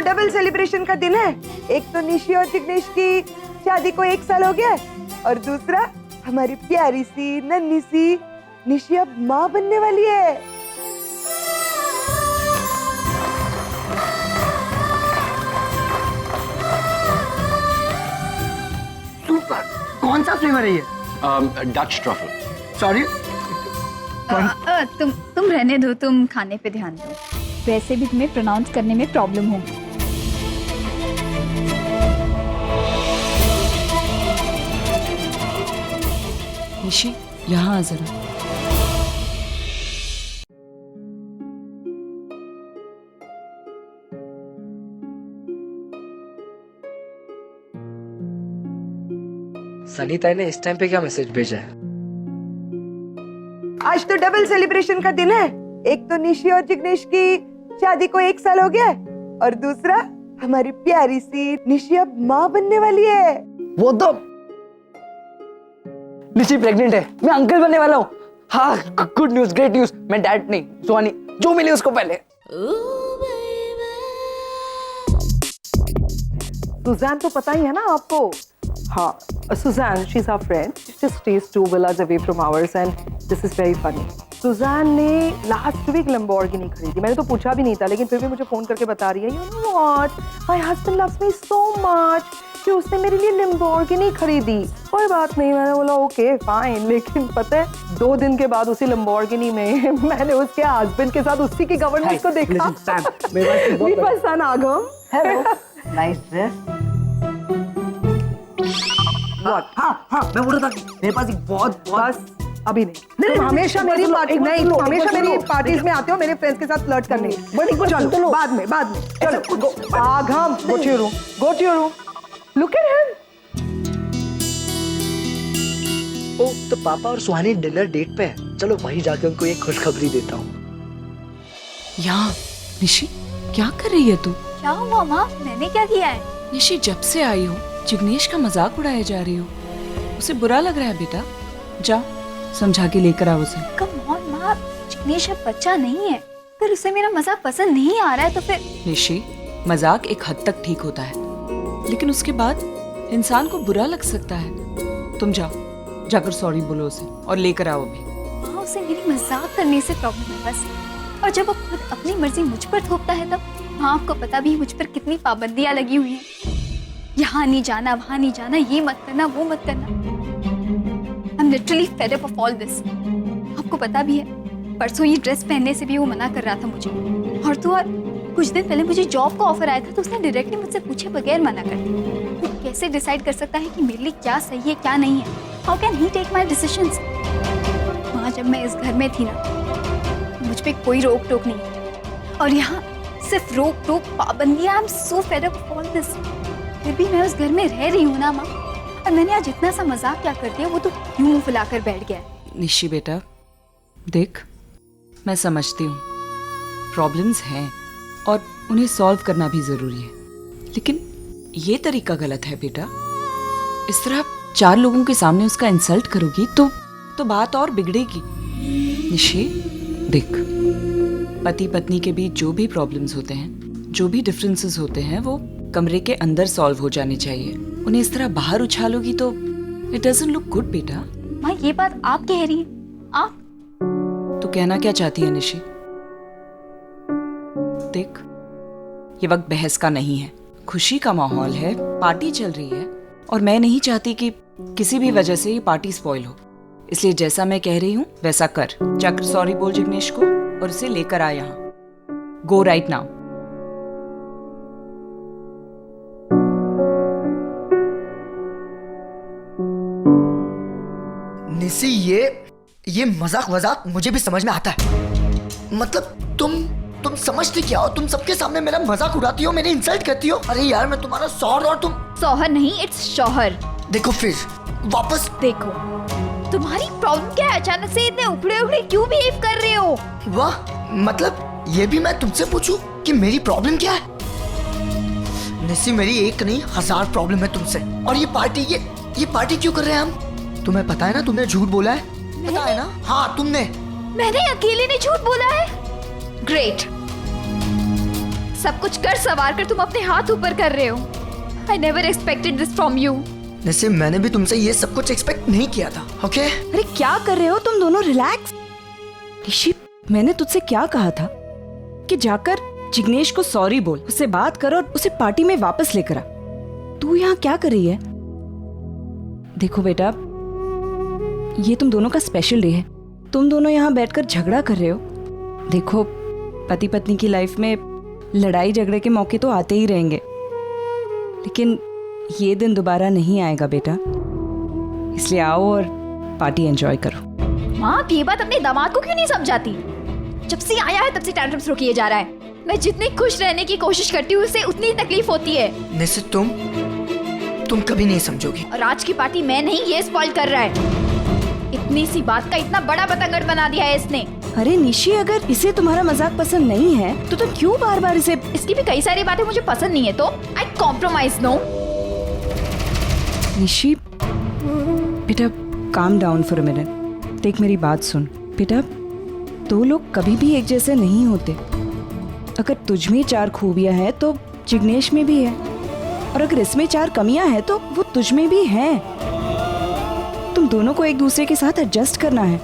Double celebration का दिन है। एक तो निशी और जिग्नेश की शादी को 1 साल हो गया है और दूसरा हमारी प्यारी सी नन्ही सी निशी अब माँ बनने वाली है। सुपर। कौन सा फ्लेवर है ये? Dutch truffle. सॉरी। तुम रहने दो, तुम खाने पे ध्यान दो। वैसे भी तुम्हें प्रोनाउंस करने में प्रॉब्लम होगी। निशी, यहाँ आ जरा। सनीता ने इस टाइम पे क्या मैसेज भेजा है? आज तो डबल सेलिब्रेशन का दिन है। एक तो निशी और जिग्नेश की शादी को 1 साल हो गया है और दूसरा हमारी प्यारी सी निशी अब माँ बनने वाली है। वो तो निशी प्रेग्नेंट है। मैं अंकल बनने वाला हूँ। हाँ, गुड न्यूज, ग्रेट न्यूज। मैं डैड नहीं, सुहानी जो मिली उसको पहले। सुजैन तो पता ही है ना आपको? हाँ, Suzanne, she's our friend. She just stays 2 villas away from ours and this is very funny. Suzanne ने last week Lamborghini खरीदी। मैंने तो पूछा भी नहीं था, लेकिन फिर भी मुझे फोन करके बता रही है, you know what? My husband loves me so much कि उसने मेरे लिए Lamborghini खरीदी। कोई बात नहीं, मैंने बोला ओके फाइन। लेकिन पता है 2 दिन के बाद उसी Lamborghini में मैंने उसके हस्बैंड के साथ उसी की गवर्नेंस को देखा। मेरे सन आगम। Hello, nice dress. हाँ, मैं बोल रहा था मेरे पास एक बहुत बस अभी नहीं। तुम हमेशा मेरी पार्टी नहीं, तुम हमेशा मेरी पार्टीज में आते हो मेरे फ्रेंड्स के साथ फ्लर्ट करने। चलो बाद में चलो आगम, go to your room, look at him। ओ, तो पापा और सुहानी डिनर डेट पे है। चलो वहीं जाके उनको एक खुशखबरी देता हूँ। यहाँ निशी, क्या कर रही है तू? क्या हुआ माँ? मैंने क्या किया है? निशी, जब से आई हो जिग्नेश का मजाक उड़ाए जा रही हो। उसे बुरा लग रहा है बेटा। जा समझा के लेकर आओ उसे। कम ऑन माँ, जिग्नेश अब बच्चा नहीं है। अगर उसे मेरा मजाक पसंद नहीं आ रहा है तो फिर। निशी, मजाक एक हद तक ठीक होता है, लेकिन उसके बाद इंसान को बुरा लग सकता है। तुम जाओ, जाकर सॉरी बोलो उसे और लेकर आओ अभी। माँ, उसे मेरी मजाक करने से प्रॉब्लम है बस। और जब वो खुद अपनी मर्जी मुझ पर थोपता है तब। हाँ, आपको पता भी है मुझ पर कितनी पाबंदियां लगी हुई हैं। यहाँ नहीं जाना, वहाँ नहीं जाना, ये मत करना, वो मत करना। I'm literally fed up of all this. आपको पता भी है, परसों ये ड्रेस पहनने से भी वो मना कर रहा था मुझे। और तो और कुछ दिन पहले मुझे जॉब का ऑफर आया था तो उसने डायरेक्टली मुझसे पूछे बगैर मना कर दिया। वो कैसे डिसाइड कर सकता है कि मेरे लिए क्या सही है क्या नहीं है? How can he take my decisions? वहाँ जब मैं इस घर में थी ना, मुझ पे कोई रोक टोक नहीं है। और यहाँ सिर्फ रोक टोक, पाबंदियां। I'm so fed up of all this. फिर भी मैं उस घर में रह रही हूँ ना माँ। और मैंने आज इतना सा मजाक क्या कर दिया, वो तो यूं मुंह फुलाकर बैठ गया। निशी बेटा, देख, मैं समझती हूँ प्रॉब्लम्स हैं और उन्हें सॉल्व करना भी जरूरी है, लेकिन ये तरीका गलत है बेटा। इस तरह 4 लोगों के सामने उसका इंसल्ट करोगी तो बात और बिगड़ेगी। निशी देख, पति पत्नी के बीच जो भी प्रॉब्लम्स होते हैं, जो भी डिफरेंसेस होते हैं, वो कमरे के अंदर सॉल्व हो जाने चाहिए। उन्हें इस तरह बाहर उछालोगी तो इट डजंट लुक गुड बेटा। माँ, ये बात आप कह रही हैं? आप तो कहना क्या चाहती है निशी? देख, ये वक्त बहस का नहीं है, खुशी का माहौल है, पार्टी चल रही है और मैं नहीं चाहती कि किसी भी वजह से ये पार्टी स्पॉइल हो। इसलिए जैसा मैं कह रही हूँ वैसा कर। जाकर सॉरी बोल जिग्नेश को और उसे लेकर आ यहाँ। Go right now. निशी, ये मजाक मुझे भी समझ में आता है। मतलब तुम समझती क्या हो? तुम सबके सामने मेरा मजाक उड़ाती हो, मेरी इंसल्ट करती हो। अरे यार, मैं तुम्हारा शौहर और तुम। शौहर नहीं, इट्स शौहर। देखो फिर वापस देखो, तुम्हारी प्रॉब्लम क्या है? अचानक से इतने उखड़े उखड़े क्यों बिहेव कर रहे हो? वाह, मतलब ये भी मैं तुमसे पूछूं कि मेरी प्रॉब्लम क्या है? निशी, मेरी एक नहीं 1000 प्रॉब्लम है तुमसे। और ये पार्टी क्यों कर रहे हैं हम? तुम्हें पता है ना, तुमने झूठ बोला है। पता है ना? हाँ, मैंने अकेले ने झूठ बोला है? ग्रेट। सब कुछ कर सवार कर तुम अपने हाथ ऊपर कर रहे हो। I never expected this from you. निस्सी, मैंने भी तुमसे ये सब कुछ एक्सपेक्ट नहीं किया था, ओके? अरे क्या कर रहे हो तुम दोनों? रिलैक्स। निशी, मैंने तुझसे क्या कहा था कि जाकर जिग्नेश को सॉरी बोल, उससे बात कर और उसे पार्टी में वापस लेकर आ। तू यहाँ क्या कर रही है? देखो बेटा, ये तुम दोनों का स्पेशल डे है। तुम दोनों यहाँ बैठकर झगड़ा कर रहे हो। देखो, पति पत्नी की लाइफ में लड़ाई झगड़े के मौके तो आते ही रहेंगे, लेकिन ये दिन दोबारा नहीं आएगा बेटा। इसलिए आओ और पार्टी एंजॉय करो। माँ, आप ये बात अपने दामाद को क्यों नहीं समझाती? जब से आया है तब से टैंट्रम थ्रो किए जा रहा है। मैं जितनी खुश रहने की कोशिश करती हूँ उसे उतनी तकलीफ होती है। निस्सी, तुम कभी नहीं समझोगी। और आज की पार्टी मैं नहीं, ये स्पॉइल कर रहा है। इतनी सी बात का इतना बड़ा बतंगड़ बना दिया है इसने। अरे निशी, अगर इसे तुम्हारा मजाक पसंद नहीं है तो तुम क्यों बार बार इसे? इसकी भी कई सारी बातें मुझे पसंद नहीं है, तो आई कॉम्प्रोमाइज। नो निशी, बेटा calm down for a minute. देख, मेरी बात सुन बेटा, दो लोग कभी भी एक जैसे नहीं होते। अगर तुझ में 4 खूबियां हैं तो जिग्नेश में भी है, और अगर इसमें 4 कमियां हैं तो वो तुझ में भी हैं। तुम दोनों को एक दूसरे के साथ एडजस्ट करना है,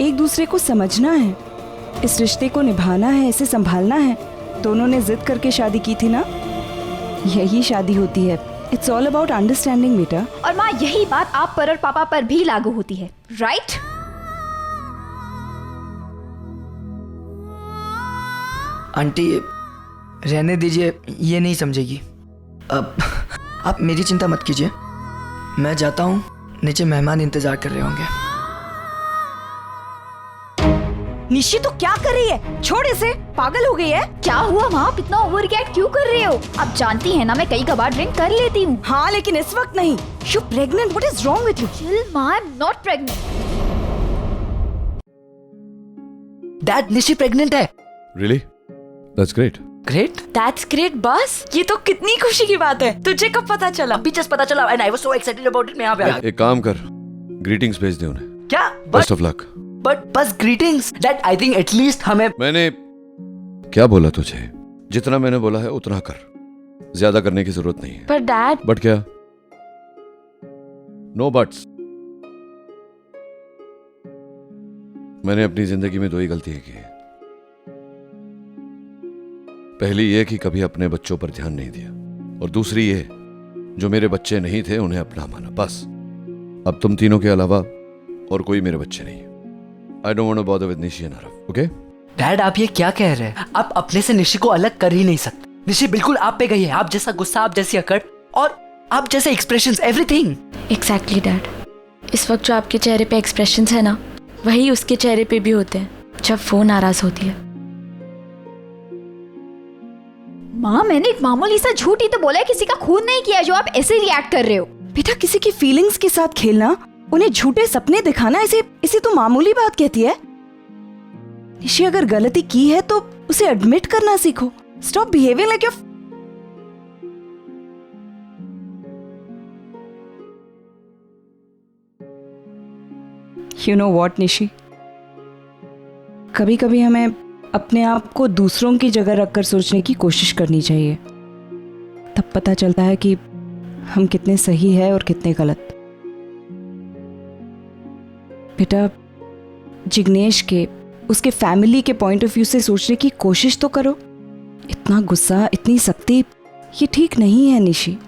एक दूसरे को समझना है, इस रिश्ते को निभाना है, इसे संभालना है। दोनों ने जिद करके शादी की थी ना, यही शादी होती है। इट्स ऑल अबाउट अंडरस्टैंडिंग बेटा। और माँ, यही बात आप पर और पापा पर भी लागू होती है, राइट? आंटी, रहने दीजिए, ये नहीं समझेगी। अब आप मेरी चिंता मत कीजिए, मैं जाता हूँ, नीचे मेहमान इंतजार कर रहे होंगे। निशी, तो क्या कर रही है? छोड़ इसे, पागल हो गई है? क्या हुआ माँ, आप इतना ओवर रिएक्ट क्यों कर रहे हो? आप जानती हैं ना मैं कई कबार ड्रिंक कर लेती हूँ। हाँ, लेकिन इस वक्त नहीं। You pregnant, what is wrong with you? Chill माँ, I am not pregnant. Dad, Nishi pregnant है। Really? That's great. Great. That's great बस। ये तो कितनी खुशी की बात है। तुझे कब पता चला? अभी जस्ट पता चला and I was so excited about it. मैं यहाँ पे आ गया। एक काम कर, ग्रीटिंग्स भेज दे उन्हें। क्या? Best of luck. बट बस greetings dad, I think at least हमें। मैंने क्या बोला तुझे? जितना मैंने बोला है उतना कर, ज्यादा करने की जरूरत नहीं है। पर डैड। बट क्या? No buts. मैंने अपनी जिंदगी में 2 ही गलतियां की है। पहली ये कि कभी अपने बच्चों पर ध्यान नहीं दिया, और दूसरी ये, जो मेरे बच्चे नहीं थे उन्हें अपना माना। बस अब तुम तीनों के अलावा और कोई मेरे बच्चे नहीं है। I don't want to bother with Nishi and Arav, okay? Dad, आप ये क्या कह रहे हैं? आप अपने से निशी को अलग कर ही नहीं सकते। निशी बिल्कुल आप पे गई है। आप जैसा गुस्सा, आप जैसी अकड़ और आप जैसे एक्सप्रेशंस, एवरीथिंग। एग्जैक्टली डैड, इस वक्त जो आपके चेहरे पे एक्सप्रेशंस है ना, वही उसके चेहरे पे भी होते हैं जब वो नाराज होती है। माँ, मैंने एक मामूली सा झूठ ही तो बोला है, किसी का खून नहीं किया जो आप ऐसे रिएक्ट कर रहे हो। बेटा, किसी की फीलिंग्स के साथ खेलना, उन्हें झूठे सपने दिखाना, इसे तो मामूली बात कहती है। निशी, अगर गलती की है तो उसे एडमिट करना सीखो। Stop behaving like your. You know what Nishi, कभी कभी हमें अपने आप को दूसरों की जगह रखकर सोचने की कोशिश करनी चाहिए। तब पता चलता है कि हम कितने सही है और कितने गलत। बेटा, जिग्नेश के, उसके फैमिली के पॉइंट ऑफ व्यू से सोचने की कोशिश तो करो। इतना गुस्सा, इतनी सख्ती, ये ठीक नहीं है निशी।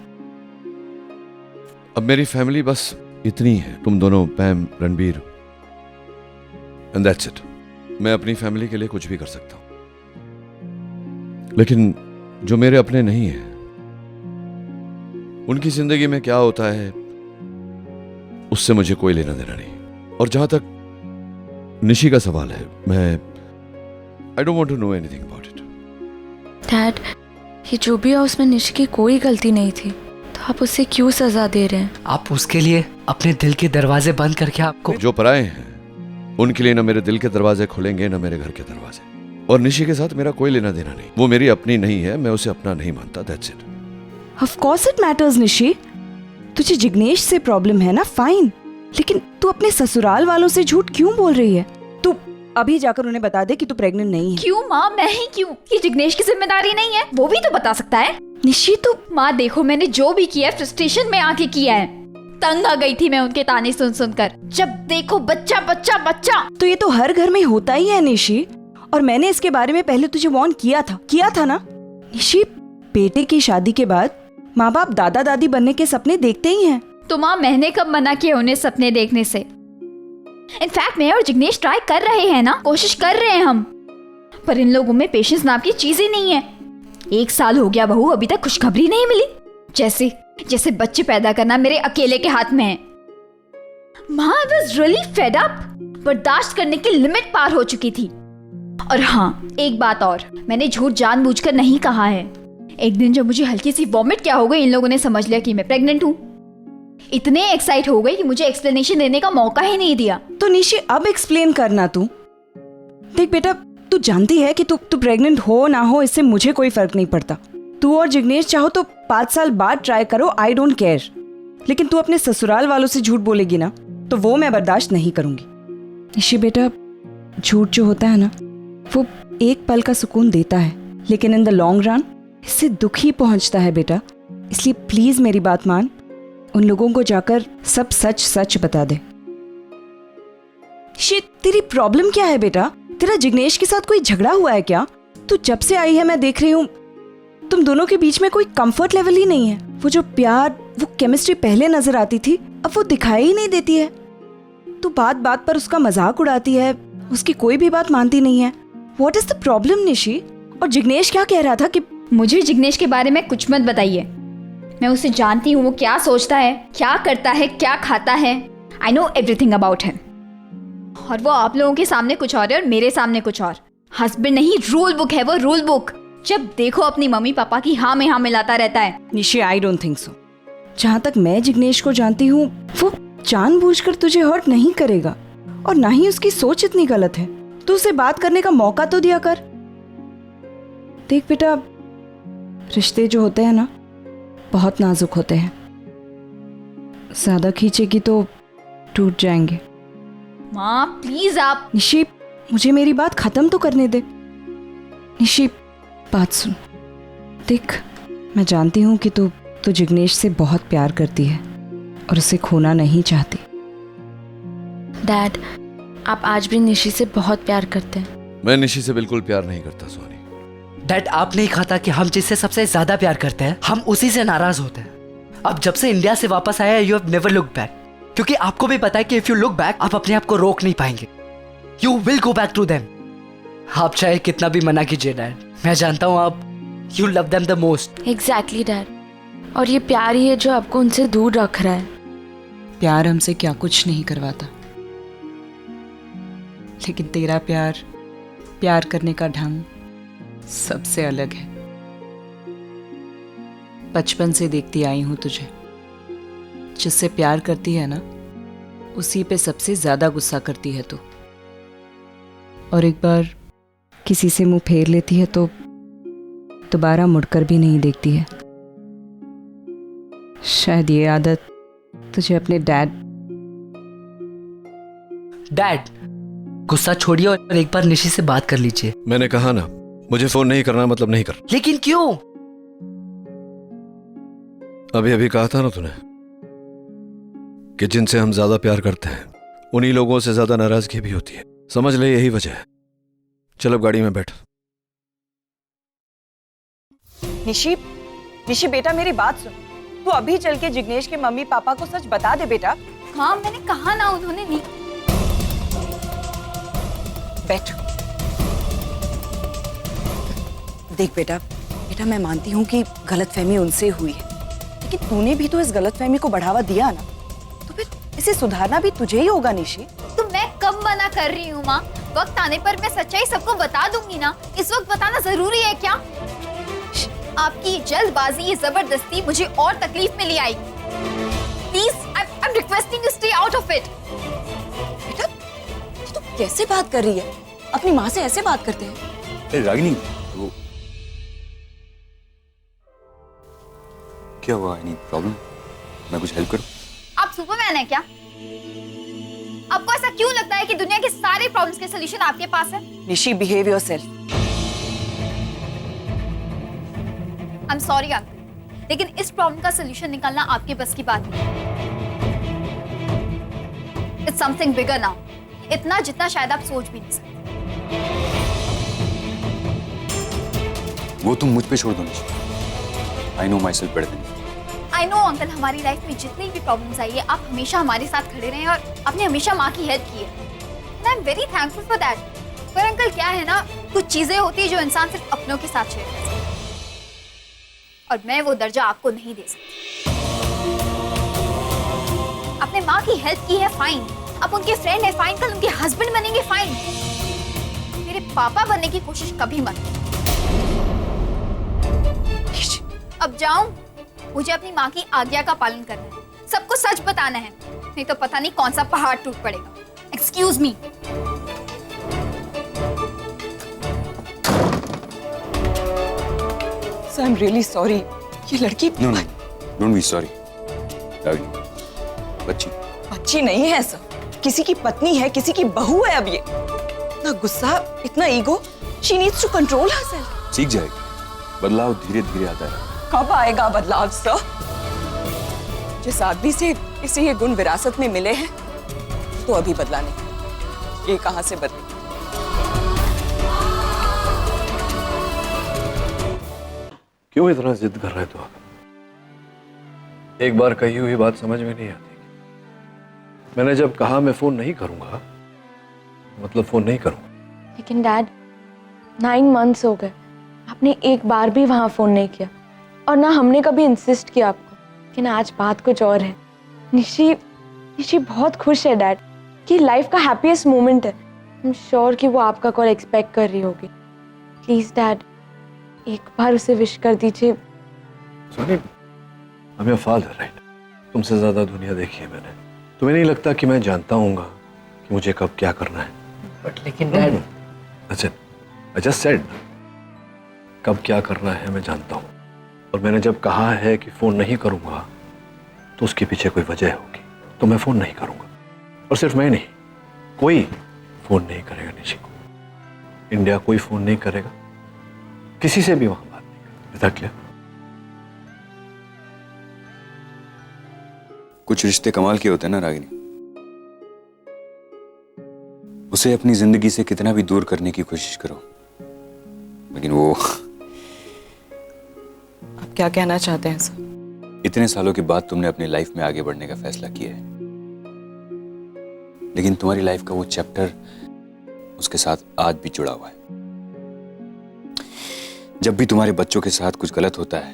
अब मेरी फैमिली बस इतनी है, तुम दोनों, पैम, रणबीर, एंड दैट्स इट। मैं अपनी फैमिली के लिए कुछ भी कर सकता हूं, लेकिन जो मेरे अपने नहीं है, उनकी जिंदगी में क्या होता है उससे मुझे कोई लेना देना नहीं। और जहां तक निशी का सवाल है, मैं I don't want to know anything about it. Dad, ये जो भी है उसमें निशी की कोई गलती नहीं थी, तो आप उसे क्यों सजा दे रहे हैं? आप उसके लिए अपने दिल के दरवाजे बंद करके आपको जो पराए हैं उनके लिए ना मेरे दिल के दरवाजे खुलेंगे ना मेरे घर के दरवाजे। और निशी के साथ मेरा कोई लेना देना नहीं। वो मेरी अपनी नहीं है, मैं उसे अपना नहीं मानता। That's it. Of course it matters Nishi. तुझे जिग्नेश से प्रॉब्लम है ना, फाइन, लेकिन तू अपने ससुराल वालों से झूठ क्यों बोल रही है? अभी जाकर उन्हें बता दे कि तू प्रेग्नेंट नहीं है। क्यों माँ, मैं ही क्यों? ये जिग्नेश की जिम्मेदारी नहीं है? वो भी तो बता सकता है। निशी तो माँ देखो, मैंने जो भी किया है फ्रस्ट्रेशन में आके किया है। तंग आ गई थी मैं उनके ताने सुन सुनकर। जब देखो बच्चा बच्चा बच्चा। तो ये तो हर घर में होता ही है निशी, और मैंने इसके बारे में पहले तुझे वार्न किया था ना। निशी, बेटे की शादी के बाद माँ बाप दादा दादी बनने के सपने देखते ही हैं। तो माँ, मैंने कब मना किया उन्हें सपने देखने से? इनफैक्ट मैं और जिग्नेश ट्राई कर रहे हैं ना, कोशिश कर रहे हैं हम, पर इन लोगों में पेशेंस नाम की चीज ही नहीं है। 1 साल हो गया बहू, अभी तक खुशखबरी नहीं मिली। जैसे बच्चे पैदा करना मेरे अकेले के हाथ में है। माँ, I was really fed up. बर्दाश्त करने की लिमिट पार हो चुकी थी। और हाँ, एक बात और, मैंने झूठ जानबूझकर नहीं कहा है। एक दिन जब मुझे हल्की सी वॉमिट क्या हो गई, इन लोगों ने समझ लिया कि मैं प्रेग्नेंट हूँ। इतने एक्साइट हो गए कि मुझे एक्सप्लेनेशन देने का मौका ही नहीं दिया। तो निशी, अब एक्सप्लेन करना तू। देख बेटा, तू जानती है कि तू प्रेग्नेंट हो ना हो, इससे मुझे कोई फर्क नहीं पड़ता। तू और जिग्नेश चाहो तो 5 साल बाद ट्राई करो, आई डोंट केयर। लेकिन तू अपने ससुराल वालों से झूठ बोलेगी ना, तो वो मैं बर्दाश्त नहीं करूंगी। निशी बेटा, झूठ जो होता है ना, वो एक पल का सुकून देता है, लेकिन इन द लॉन्ग रन इससे दुख ही पहुंचता है बेटा। इसलिए प्लीज मेरी बात मान, उन लोगों को जाकर सब सच सच बता दे। निशी, तेरी प्रॉब्लम क्या है बेटा? तेरा जिग्नेश के साथ कोई झगड़ा हुआ है क्या? तू जब से आई है मैं देख रही हूँ, तुम दोनों के बीच में कोई कंफर्ट लेवल ही नहीं है। वो जो प्यार, वो केमिस्ट्री पहले नजर आती थी, अब वो दिखाई ही नहीं देती है। तू बात बात पर उसका मजाक उड़ाती है, उसकी कोई भी बात मानती नहीं है। What is the problem Nishi? और जिग्नेश क्या कह रहा था कि मुझे जिग्नेश के बारे में कुछ मत बताइए। मैं उसे जानती हूँ, वो क्या सोचता है, क्या करता है, क्या खाता है। I know everything about him. और वो आप लोगों के सामने कुछ और है और मेरे सामने कुछ और। हस्बैंड नहीं, रूल बुक है वो, रूल बुक। जब देखो अपनी मम्मी पापा की हाँ में हाँ मिलाता रहता है। Nishi, I don't think so. जहाँ तक मैं जिग्नेश को जानती हूँ, वो जानबूझकर तुझे हर्ट नहीं करेगा, और ना ही उसकी सोच इतनी गलत है। तू उसे बात करने का मौका तो दिया कर। देख बेटा, रिश्ते जो होते हैं ना, बहुत नाजुक होते हैं। ज्यादा खींचेगी तो टूट जाएंगे। माँ प्लीज आप। निशी, मुझे मेरी बात खत्म तो करने दे। निशी, बात सुन। देख, मैं जानती हूँ कि तू जिग्नेश से बहुत प्यार करती है और उसे खोना नहीं चाहती। डैड, आप आज भी निशी से बहुत प्यार करते हैं। मैं निशी से बिल्कुल प्यार नहीं करता सोनी। डैड, आप नहीं खाता कि हम जिससे सबसे ज्यादा प्यार करते हैं, हम उसी से नाराज होते हैं। अब जब से इंडिया से वापस आया, you have never look back, क्योंकि आपको भी पता है कि इफ यू लुक बैक, आप अपने आप को रोक नहीं पाएंगे। You will go back to them. आप चाहे कितना भी मना कीजिए डैड, मैं जानता हूँ आप you love them the most. Exactly dad, और ये प्यार ही है जो आपको उनसे दूर रख रहा है। प्यार हमसे क्या कुछ नहीं करवाता, लेकिन तेरा प्यार करने का ढंग सबसे अलग है। बचपन से देखती आई हूं तुझे, जिससे प्यार करती है ना, उसी पे सबसे ज्यादा गुस्सा करती है तू। और एक बार किसी से मुंह फेर लेती है तो दोबारा मुड़कर भी नहीं देखती है। शायद ये आदत तुझे अपने डैड गुस्सा छोड़िए और एक बार निशी से बात कर लीजिए। मैंने कहा ना, मुझे फोन नहीं करना मतलब नहीं कर। लेकिन क्यों? अभी अभी कहा था ना तूने कि जिनसे हम ज्यादा प्यार करते हैं, उन्हीं लोगों से ज्यादा नाराजगी भी होती है। समझ ले, यही वजह है। चल अब गाड़ी में बैठ। निशी बेटा, मेरी बात सुन। तू अभी चल के जिग्नेश के मम्मी पापा को सच बता दे बेटा। हाँ, मैंने कहा ना, उन्होंने नहीं। बैठ। देख बेटा, मैं मानती हूँ कि गलतफहमी उनसे हुई है, लेकिन तूने भी तो इस गलतफहमी को बढ़ावा दिया ना, तो फिर इसे सुधारना भी तुझे ही होगा निशी। तो मैं कब मना कर रही हूँ माँ? वक्त आने पर मैं सच्चाई सबको बता दूंगी ना। इस वक्त बताना जरूरी है क्या? आपकी ये जल्दबाजी, ये जबरदस्ती मुझे और तकलीफ में ले आई। Please, I am requesting you stay out of it. बेटा, तू कैसे बात कर रही है? अपनी माँ से ऐसे बात करते हैं? रागिनी, वो क्या हुआ? Any problem? मैं कुछ हेल्प करूं? आप सुपरमैन है क्या? आपको ऐसा क्यों लगता है कि दुनिया के सारे प्रॉब्लम्स के सॉल्यूशन आपके पास है? Nishi, behave yourself. I am sorry uncle, लेकिन इस प्रॉब्लम का सॉल्यूशन निकालना आपके बस की बात नहीं। इट्स समथिंग बिगर नाउ, इतना जितना शायद आप सोच भी नहीं सकते। वो तुम मुझ पे छोड़ दो Nishi. I know my self better than. I know uncle, हमारी लाइफ में जितनी भी प्रॉब्लम्स आई है, आप हमेशा हमारे साथ खड़े रहे और आपने हमेशा माँ की हेल्प की है। आई am very thankful for that. पर अंकल क्या है ना, कुछ चीजें होती है जो इंसान सिर्फ अपनों के साथ शेयर कर सकता है, और मैं वो दर्जा आपको नहीं दे सकती। आपने माँ की हेल्प की है, फाइन। आप उनके फ्रेंड है, फाइन। कल उनके हस्बैंड बनेंगे, फाइन। मेरे पापा बनने की कोशिश कभी मत। अब जाऊं? मुझे अपनी माँ की आज्ञा का पालन करना है, सबको सच बताना है, नहीं तो पता नहीं कौन सा पहाड़ टूट पड़ेगा। Excuse me. Sir, I am really sorry. ये लड़की no no, don't be sorry. बच्ची अच्छी नहीं है सर, किसी की पत्नी है, किसी की बहू है। अब ये इतना गुस्सा, इतना ego, she needs to control herself. सीख जाएगी, बदलाव धीरे धीरे आता है। कब आएगा बदलाव सर? जिस आदमी से इसे ये गुण विरासत में मिले हैं, तो अभी बदला नहीं। ये कहां से बदले? क्यों इतना जिद कर रहे हो आप? एक बार कही हुई बात समझ में नहीं आती। मैंने जब कहा मैं फोन नहीं करूंगा, मतलब फोन नहीं करूंगा। लेकिन डैड, 9 मंथ्स हो गए, आपने एक बार भी वहाँ फ़ोन नहीं किया, और ना हमने कभी इंसिस्ट किया आपको। लेकिन आज बात कुछ और है। निशी बहुत खुश है डैड, कि लाइफ का हैप्पीएस्ट मोमेंट है। आई एम श्योर कि वो आपका कॉल एक्सपेक्ट कर रही होगी। प्लीज़ डैड, एक बार उसे विश कर दीजिए। Soni, I'm your father, right? तुमसे ज्यादा दुनिया देखी है मैंने। तुम्हें नहीं लगता कि मैं जानता हूँगा कि मुझे कब क्या करना है? बट लेकिन डैड, अच्छा, I just said, कब क्या करना है मैं जानता हूँ। और मैंने जब कहा है कि फोन नहीं करूंगा, तो उसके पीछे कोई वजह होगी, तो मैं फोन नहीं करूंगा। और सिर्फ मैं नहीं, कोई फोन नहीं करेगा निशी को। इंडिया कोई फोन नहीं करेगा, किसी से भी वहां बात नहीं करेगा। इतना क्लियर? कुछ रिश्ते कमाल के होते हैं ना रागिनी। उसे अपनी जिंदगी से कितना भी दूर करने की कोशिश करो, लेकिन वो। आप क्या कहना चाहते हैं सर? इतने सालों के बाद तुमने अपनी लाइफ में आगे बढ़ने का फैसला किया है, लेकिन तुम्हारी लाइफ का वो चैप्टर उसके साथ आज भी जुड़ा हुआ है। जब भी तुम्हारे बच्चों के साथ कुछ गलत होता है,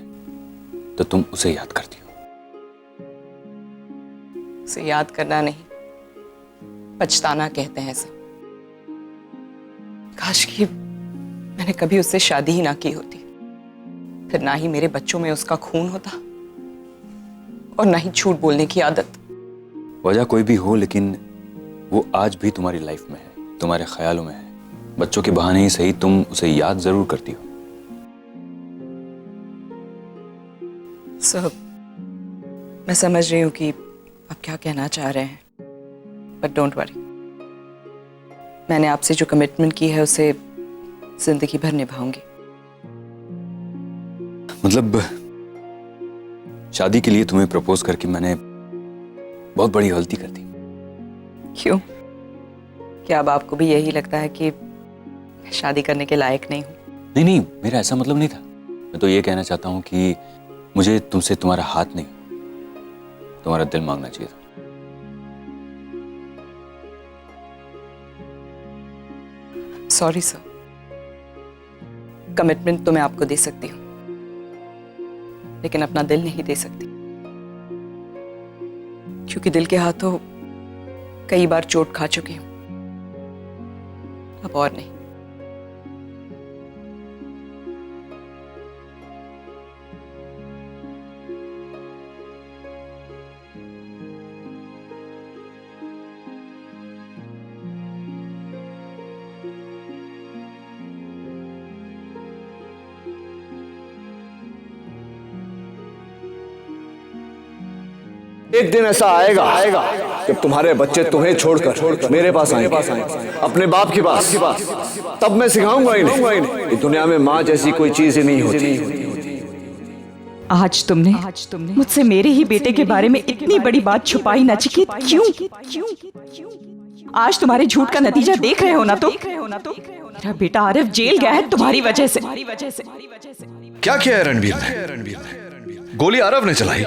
तो तुम उसे याद करती हो। उसे याद करना नहीं, पछताना कहते हैं सर। काश कि मैंने कभी उससे शादी ही ना की होती, फिर ना ही मेरे बच्चों में उसका खून होता, और ना ही झूठ बोलने की आदत। वजह कोई भी हो, लेकिन वो आज भी तुम्हारी लाइफ में है, तुम्हारे ख्यालों में है। बच्चों के बहाने ही सही, तुम उसे याद जरूर करती हो। सर, मैं समझ रही हूँ कि आप क्या कहना चाह रहे हैं, बट डोंट वरी, मैंने आपसे जो कमिटमेंट की है उसे जिंदगी भर निभाऊंगी। मतलब शादी के लिए तुम्हें प्रपोज करके मैंने बहुत बड़ी गलती कर दी। क्यों? क्या अब आपको भी यही लगता है कि शादी करने के लायक नहीं हूं? नहीं नहीं, मेरा ऐसा मतलब नहीं था। मैं तो ये कहना चाहता हूँ कि मुझे तुमसे तुम्हारा हाथ नहीं, तुम्हारा दिल मांगना चाहिए था। सॉरी सर, कमिटमेंट तो मैं आपको दे सकती हूँ, लेकिन अपना दिल नहीं दे सकती, क्योंकि दिल के हाथों कई बार चोट खा चुकी हूं। अब और नहीं। एक दिन ऐसा आएगा जब तुम्हारे बच्चे तुम्हें छोड़कर मेरे पास आएंगे, अपने बाप के पास। तब मैं सिखाऊंगा इन्हें कि दुनिया में माँ जैसी कोई चीज ही नहीं होती। आज तुमने मुझसे मेरे ही बेटे के बारे में इतनी बड़ी बात छुपाई नचिकेत, क्यों? आज तुम्हारे झूठ का नतीजा देख रहे हो ना? तो मेरा बेटा आरिफ जेल गया है तुम्हारी वजह से। क्या किया है रणबीर ने? गोली आरव ने चलाई।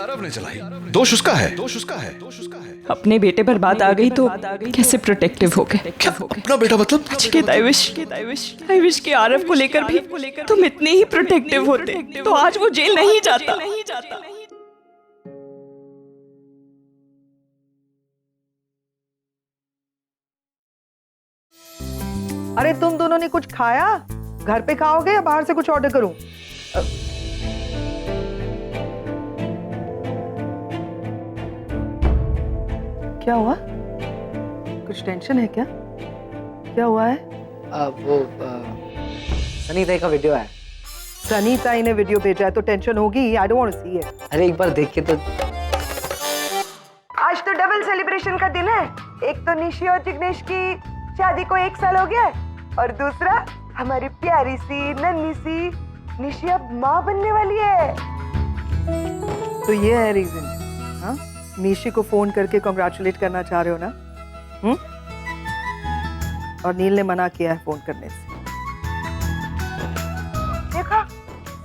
दोष उसका है। अपने बेटे पर बात आ गई तो कैसे प्रोटेक्टिव हो गए? क्या अपना बेटा मतलब? नचिकेत, आई विश कि आरव को लेकर भी तुम इतने ही प्रोटेक्टिव होते तो आज वो जेल नहीं जाता। अरे तुम दोनों ने कुछ खाया? घर पे खाओगे या बाहर से कुछ ऑर्डर करूं? क्या हुआ? कुछ टेंशन है क्या? क्या हुआ है? वो सनी ताई का वीडियो है। सनी ताई ने वीडियो भेजा है तो टेंशन होगी। I don't want to see it. अरे एक बार देख के तो। आज तो डबल सेलिब्रेशन का दिन है। एक तो निशी और जिग्नेश की शादी को 1 साल हो गया है और दूसरा हमारी प्यारी सी नन्ही सी निशी अब माँ बनने वाली है। तो ये है रीजन? हाँ, निशी को फोन करके कांग्रेचुलेट करना चाह रहे हो ना? और नील ने मना किया है फोन करने से। देखो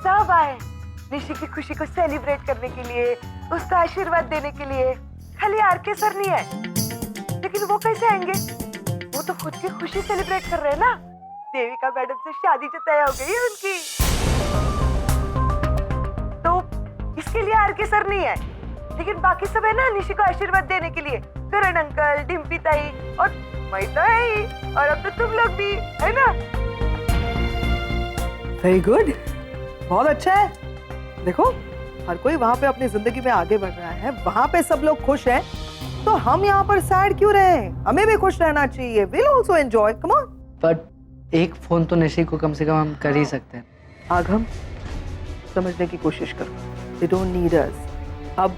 सब आए निशी की खुशी को सेलिब्रेट करने के लिए, उसका आशीर्वाद देने के लिए। खाली आरके सर नहीं है। लेकिन वो कैसे आएंगे? वो तो खुद की खुशी सेलिब्रेट कर रहे हैं ना। देविका मैडम से शादी जो तय हो गई है उनकी, तो इसके लिए आरके सर नहीं है। लेकिन बाकी सब है ना निशी को आशीर्वाद देने के लिए। करण अंकल, डिम्पी ताई और मैं तो है ही, और अब तो तुम लोग भी है ना। वेरी गुड, बहुत अच्छा है। देखो हर कोई वहाँ पे अपनी जिंदगी में आगे बढ़ रहा है, वहाँ पे सब लोग खुश हैं, तो हम यहाँ पर सैड क्यों रहे? हमें भी खुश रहना चाहिए। We'll also enjoy, come on. But एक फोन तो निशी को कम से कम हम कर ही सकते हैं। आगम, समझने की कोशिश करो। They don't need us. अब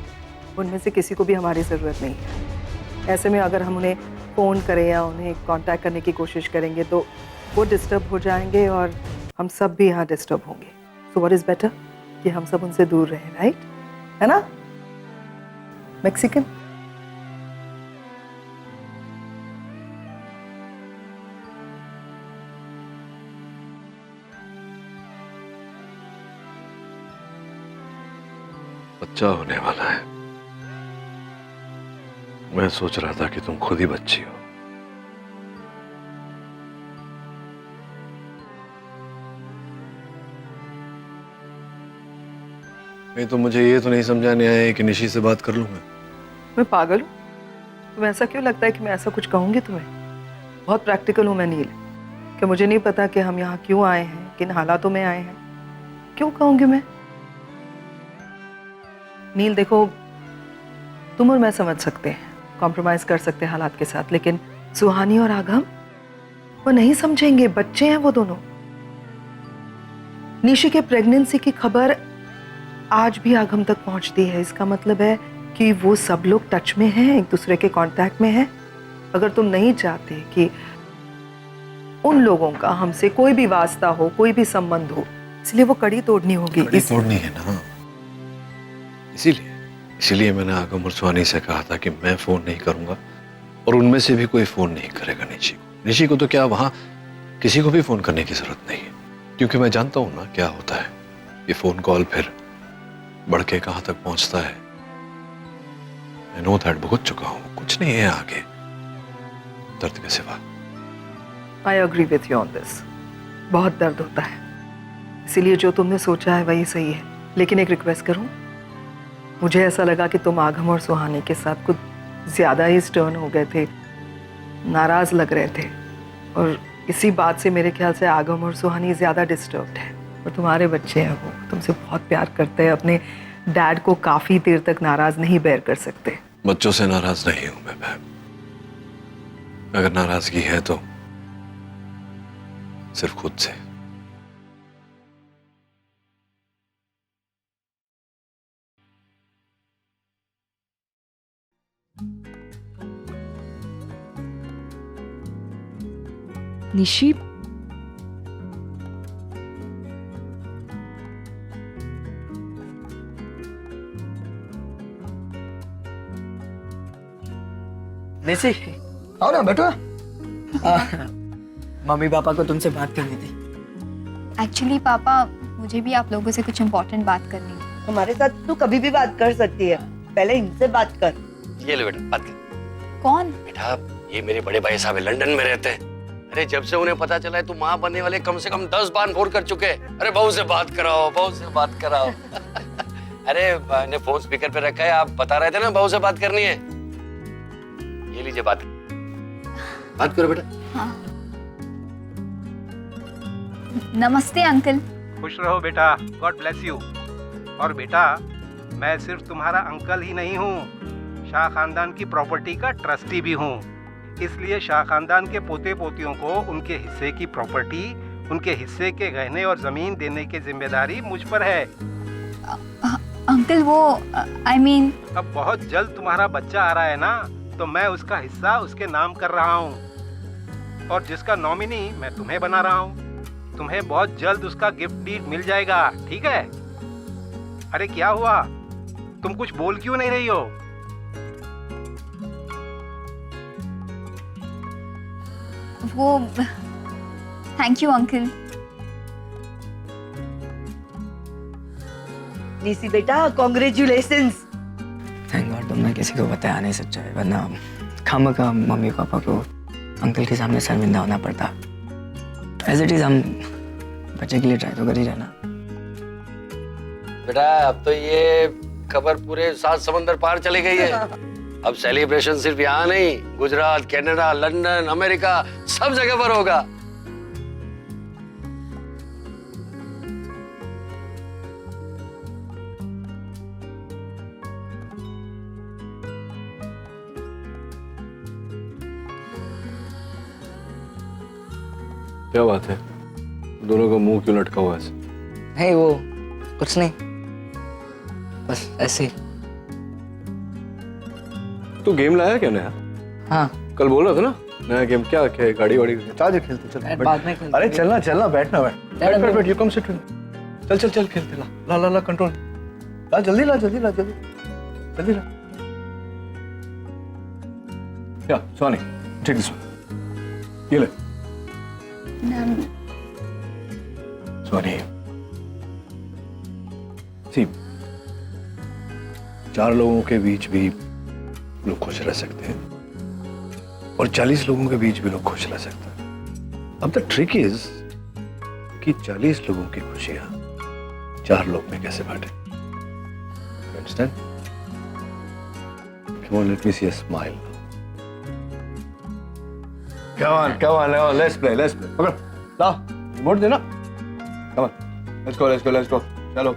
उनमें से किसी को भी हमारी जरूरत नहीं है। ऐसे में अगर हम उन्हें फोन करें या उन्हें कांटेक्ट करने की कोशिश करेंगे तो वो डिस्टर्ब हो जाएंगे और हम सब भी यहाँ डिस्टर्ब होंगे। So what is better? कि हम सब उनसे दूर रहें, राइट? है ना? मैक्सिकन। बच्चा होने वाला है। मैं सोच रहा था कि तुम खुद ही बच्ची हो। नहीं तो मुझे ये तो नहीं समझाने आया कि निशी से बात कर लूंगा। मैं पागल हूँ? तुम्हें ऐसा क्यों लगता है कि मैं ऐसा कुछ कहूँगी तुम्हें? बहुत प्रैक्टिकल हूँ मैं नील। कि मुझे नहीं पता कि हम यहाँ क्यों आए हैं, किन हालातों में आए हैं। क्यों कहूँगी मैं? नील देखो, तुम और मैं समझ सकते हैं, कॉम्प्रोमाइज कर सकते हैं हालात के साथ, लेकिन सुहानी और आगम वो नहीं समझेंगे। बच्चे हैं वो दोनों। निशी के प्रेगनेंसी की खबर आज भी आगम तक पहुंचती है। इसका मतलब है कि वो सब लोग टच में हैं, एक दूसरे के कांटेक्ट में हैं। अगर तुम नहीं चाहते कि उन लोगों का हमसे कोई भी वास्ता हो, कोई भी संबंध हो, इसलिए वो कड़ी तोड़नी होगी। तोड़नी है ना, इसीलिए मैंने आगम और सुहानी से कहा था कि मैं फोन नहीं करूंगा और उनमें से भी कोई फोन नहीं करेगा निशी को। निशी को तो क्या वहां किसी को भी फोन करने की जरूरत नहीं है, क्योंकि मैं जानता हूं ना क्या होता है। ये फोन कॉल फिर बढ़ के कहां तक पहुंचता है। मैं नो दैट भुगत चुका हूं, कुछ नहीं है आगे दर्द के सिवा। I agree with you on this. बहुत दर्द होता है, इसीलिए जो तुमने सोचा है वही सही है। लेकिन एक रिक्वेस्ट करूं, मुझे ऐसा लगा कि तुम आगम और सुहानी के साथ कुछ ज्यादा ही स्टर्न हो गए थे, नाराज लग रहे थे, और इसी बात से मेरे ख्याल से आगम और सुहानी ज्यादा डिस्टर्ब्ड है। और तुम्हारे बच्चे हैं, वो तुमसे बहुत प्यार करते हैं, अपने डैड को काफी देर तक नाराज नहीं बेयर कर सकते। बच्चों से नाराज नहीं हूं मैं बहन। अगर नाराजगी है तो सिर्फ खुद से। निशी, निशी, आओ ना, बैठो। मम्मी पापा को तुमसे बात करनी थी। एक्चुअली पापा, मुझे भी आप लोगों से कुछ इम्पोर्टेंट बात करनी है। हमारे साथ तू कभी भी बात कर सकती है, पहले इनसे बात कर। ये लो बेटा, बात कर। कौन? बेटा, ये मेरे बड़े भाई साहब है, लंदन में रहते हैं। अरे जब से उन्हें पता चला है तू माँ बनने वाले, कम से कम 10 बार फोन कर चुके हैं। अरे बहू से बात कराओ, बहू से बात कराओ। अरे मैंने फोन स्पीकर पे रखा है, आप बता रहे थे ना बहू से बात करनी है। ये लीजिए, बात करो बेटा। हाँ। नमस्ते अंकल। खुश रहो बेटा, गॉड ब्लेस यू। और बेटा, मैं सिर्फ तुम्हारा अंकल ही नहीं हूँ, शाह खानदान की प्रॉपर्टी का ट्रस्टी भी हूँ। इसलिए शाह खानदान के पोते पोतियों को उनके हिस्से की प्रॉपर्टी, उनके हिस्से के गहने और जमीन देने की जिम्मेदारी मुझ पर है। अंकल वो आई मीन, अब बहुत जल्द तुम्हारा बच्चा आ रहा है ना, तो मैं उसका हिस्सा उसके नाम कर रहा हूँ, और जिसका नॉमिनी मैं तुम्हें बना रहा हूँ। तुम्हें बहुत जल्द उसका गिफ्ट डीड मिल जाएगा, ठीक है? अरे क्या हुआ, तुम कुछ बोल क्यों नहीं रही हो? वो थैंक यू अंकल। निशी बेटा, कॉन्ग्रेचुलेशंस। थैंक गॉड तुमने किसी को बताया नहीं सच्चा है, वरना खामखा मम्मी पापा को अंकल के सामने शर्मिंदा होना पड़ता। एज इट इज हम बच्चे के लिए ट्राई तो कर ही रहना। बेटा, अब तो ये खबर पूरे 7 समंदर पार चली गई है। अब सेलिब्रेशन सिर्फ यहाँ नहीं, गुजरात, कनाडा, लंदन, अमेरिका, सब जगह पर होगा। क्या बात है, दोनों का मुंह क्यों लटका हुआ है ऐसे? नहीं वो कुछ नहीं, बस ऐसे ही। तू गेम लाया क्या नया? हाँ, कल बोल रहा था ना नया गेम। क्या है? गाड़ी वाड़ी चार्ज खेलते चल। बाद में खेलते। अरे चलना चलना, बैठना बैठ, यू कम सिट। चल चल चल खेलते। ला ला ला कंट्रोल, ला जल्दी, ला जल्दी, ला जल्दी, जल्दी ला। या सोनी, टेक दिस वन, ये ले। सोनी, सी 4 लोगों के बीच भी लोग खुश रह सकते हैं, और 40 लोगों के बीच भी लोग खुश रह सकते हैं। अब द ट्रिक इज कि 40 लोगों की खुशियां 4 लोग में कैसे बांटे। Understand? Come on, let me see a smile. Come on, let's play. पकड़, ला, रिमोट देना। Come on, let's go. चलो।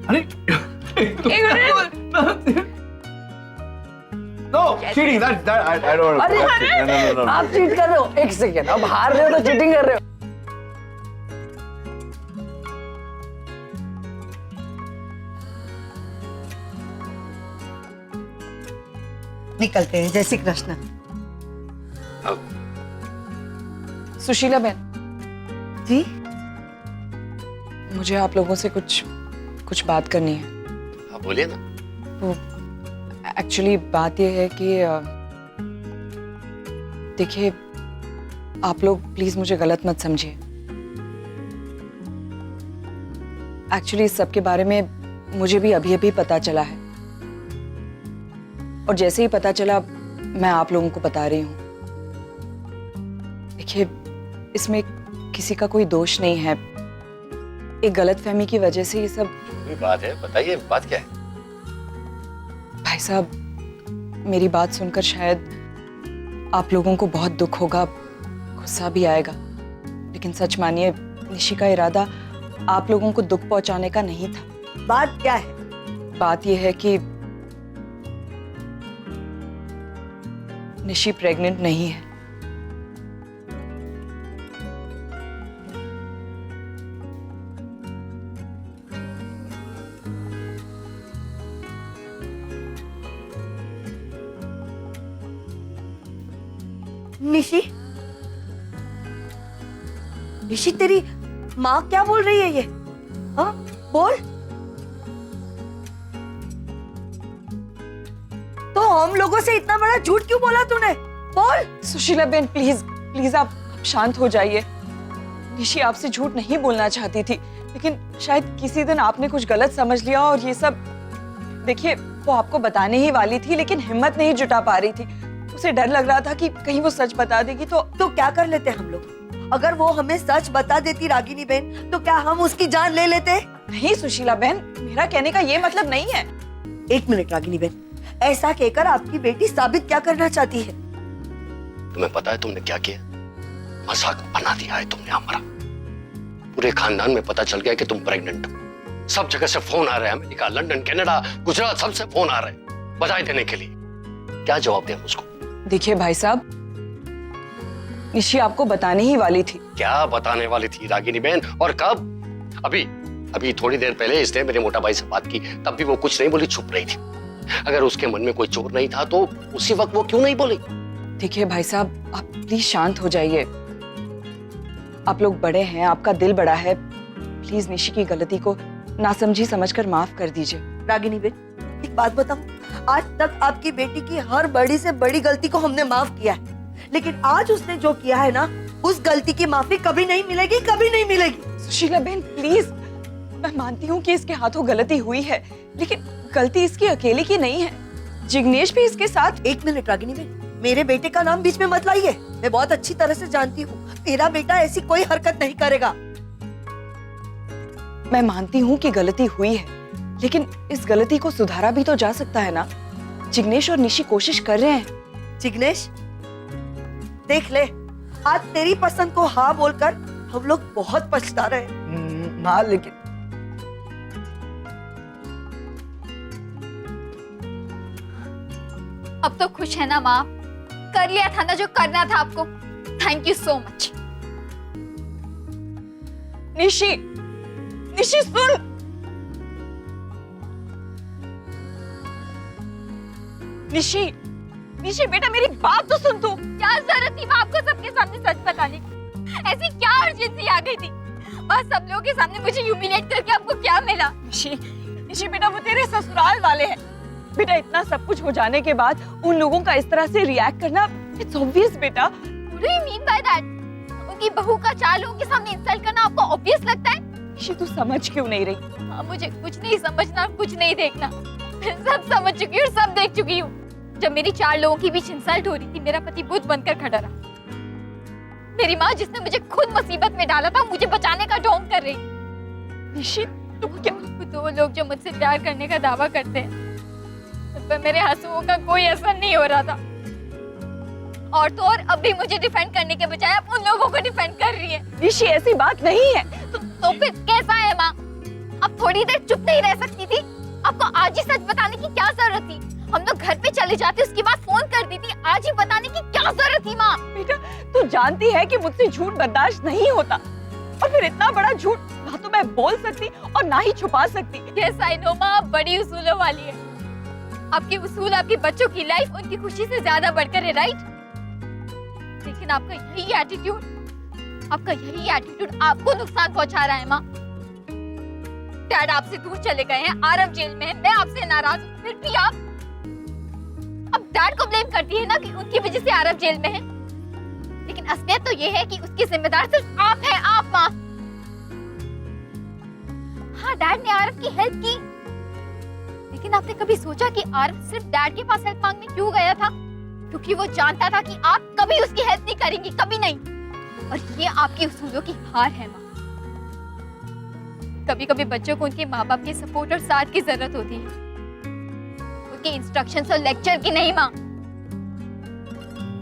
अरे No, cheating. That I don't. No. आप चीट कर रहे हो। एक सेकेंड, अब हार रहे हो तो चीटिंग कर रहे हो। निकलते हैं। जय श्री कृष्ण। सुशीला बहन जी, मुझे आप लोगों से कुछ बात करनी है। आप बोलिए ना। वो एक्चुअली बात ये है कि देखिए, आप लोग प्लीज मुझे गलत मत समझिए। एक्चुअली इस सब के बारे में मुझे भी अभी पता चला है, और जैसे ही पता चला मैं आप लोगों को बता रही हूँ। देखिए, इसमें किसी का कोई दोष नहीं है, एक गलतफहमी की वजह से ये सब। कोई बात है, बताइए, बात क्या है? भाई साहब, मेरी बात सुनकर शायद आप लोगों को बहुत दुख होगा, गुस्सा भी आएगा, लेकिन सच मानिए, निशी का इरादा आप लोगों को दुख पहुंचाने का नहीं था। बात क्या है? बात यह है कि निशी प्रेग्नेंट नहीं है। निशी, निशी तेरी माँ क्या बोल रही है ये? हाँ बोल। तो हम लोगों से इतना बड़ा झूठ क्यों बोला तूने? बोल। सुशीला बहन प्लीज प्लीज आप शांत हो जाइए। निशी आपसे झूठ नहीं बोलना चाहती थी, लेकिन शायद किसी दिन आपने कुछ गलत समझ लिया और ये सब। देखिए वो आपको बताने ही वाली थी, लेकिन हिम्मत नहीं जुटा पा रही थी। उसे डर लग रहा था कि कहीं वो सच बता देगी तो क्या कर लेते हम लोग? अगर वो हमें सच बता देती रागिनी बहन, तो क्या हम उसकी जान ले लेते? नहीं सुशीला बहन, मेरा कहने का ये मतलब नहीं है। एक मिनट रागिनी बहन, ऐसा कहकर आपकी बेटी साबित क्या करना चाहती है? तुम्हें पता है तुमने क्या किया? मजाक बना दिया है तुमने हमारा। पूरे खानदान में पता चल गया कि तुम प्रेग्नेंट हो। सब जगह से फोन आ रहे हैं, अमेरिका, लंदन, कनाडा, गुजरात, सबसे फोन आ रहे हैं बधाई देने के लिए। क्या जवाब दें उसको? देखिए भाई साहब, निशी आपको बताने ही वाली थी। क्या बताने वाली थी रागिनी बहन, और कब? अभी थोड़ी देर पहले इसने मेरे मोटा भाई से बात की, तब भी वो कुछ नहीं बोली, चुप रही थी। अगर उसके मन में कोई चोर नहीं था तो उसी वक्त वो क्यों नहीं बोली? देखिए भाई साहब, आप प्लीज शांत हो जाइए। आप लोग बड़े हैं, आपका दिल बड़ा है। प्लीज निशी की गलती को नासमझी समझकर माफ कर दीजिए। रागिनी बहन एक बात बताऊं, आज तक आपकी बेटी की हर बड़ी से बड़ी गलती को हमने माफ किया है, लेकिन आज उसने जो किया है ना, उस गलती की माफी कभी नहीं मिलेगी, कभी नहीं मिलेगी। सुशीला बहन प्लीज, मैं मानती हूँ कि इसके हाथों गलती हुई है, लेकिन गलती इसकी अकेले की नहीं है। जिग्नेश भी इसके साथ। एक मिनट रागिनी बहन, मेरे बेटे का नाम बीच में मत लाइए। मैं बहुत अच्छी तरह से जानती हूँ मेरा बेटा ऐसी कोई हरकत नहीं करेगा। मैं मानती हूँ कि गलती हुई है, लेकिन इस गलती को सुधारा भी तो जा सकता है ना। जिग्नेश और निशी कोशिश कर रहे हैं। जिग्नेश देख ले, आज तेरी पसंद को हाँ बोलकर हम लोग बहुत पछता रहे हैं। माँ लेकिन अब तो खुश है ना माँ? कर लिया था ना जो करना था आपको। Thank you so much. Nishi, Nishi सुन। निशी, निशी बेटा मेरी बात तो सुन तू। क्या जरूरत थी माँ आपको सबके सामने सच बताने की? ऐसी क्या अर्जेंसी आ गई थी? बस सब लोगों के सामने मुझे ह्यूमिलेट करके आपको क्या मिला? निशी, निशी बेटा वो तेरे ससुराल वाले हैं। बेटा इतना सब कुछ हो जाने के बाद उन लोगों का इस तरह से रिएक्ट करना, इट्स ऑब्वियस बेटा। What do you mean by that? उनकी बहू का 4 लोगों के सामने इंसल्ट करना आपको ऑब्वियस लगता है? निशी तू समझ क्यों नहीं रही? हाँ, मुझे कुछ नहीं समझना, कुछ नहीं देखना। सब समझ चुकी हूँ, सब देख चुकी हूँ। जब मेरी 4 लोगों के बीच इंसल्ट हो रही थी, मेरा पति बुत बनकर खड़ा रहा। मेरी माँ जिसने मुझे खुद मुसीबत में डाला था, मुझे बचाने का ढोंग कर रही। निशी तू क्या? तो लोग जो मुझसे प्यार करने का दावा करते हैं, पर मेरे आंसुओं का कोई असर नहीं हो रहा था। और तो और अब भी मुझे डिफेंड करने के बजाय आप उन लोगों को डिफेंड कर रही है। निशी ऐसी बात नहीं है। तो फिर कैसा है माँ? अब थोड़ी देर चुप नहीं रह सकती थी? आपको आज ही सच बताने की क्या जरूरत थी? हम लोग घर पे चले जाते, उसके बाद फोन कर दी थी। आज ही बताने की क्या जरूरत थी माँ? बेटा तू जानती है कि मुझसे झूठ बर्दाश्त नहीं होता, और फिर इतना बड़ा झूठ ना तो मैं बोल सकती और ना ही छुपा सकती। यस आई नो माँ, आप बड़ी उसूलों वाली है। आपके उसूल आपके बच्चों की लाइफ, उनकी खुशी से ज्यादा बढ़कर है, राइट? लेकिन आपका यही एटीट्यूड आपको नुकसान पहुंचा रहा है माँ। डैड आपसे दूर चले गए हैं, आरव जेल में है, मैं आपसे नाराज हूँ, फिर भी आप अब डैड को ब्लेम करती है ना कि उनकी वजह से आरव जेल में है। लेकिन असलियत तो ये है कि उसकी जिम्मेदार सिर्फ आप हैं, आप माँ। हाँ डैड ने आरव की हेल्प की, लेकिन आपने कभी सोचा कि आरव सिर्फ डैड के पास हेल्प मांगने क्यों गया था? क्योंकि वो जानता था कि आप कभी उसकी हेल्प नहीं करेंगी, कभी नहीं। और ये आपके उसूलों की हार है माँ। कभी कभी बच्चों को उनके माँ बाप के सपोर्ट और साथ की जरूरत होती है, उनके इंस्ट्रक्शंस और लेक्चर की नहीं माँ।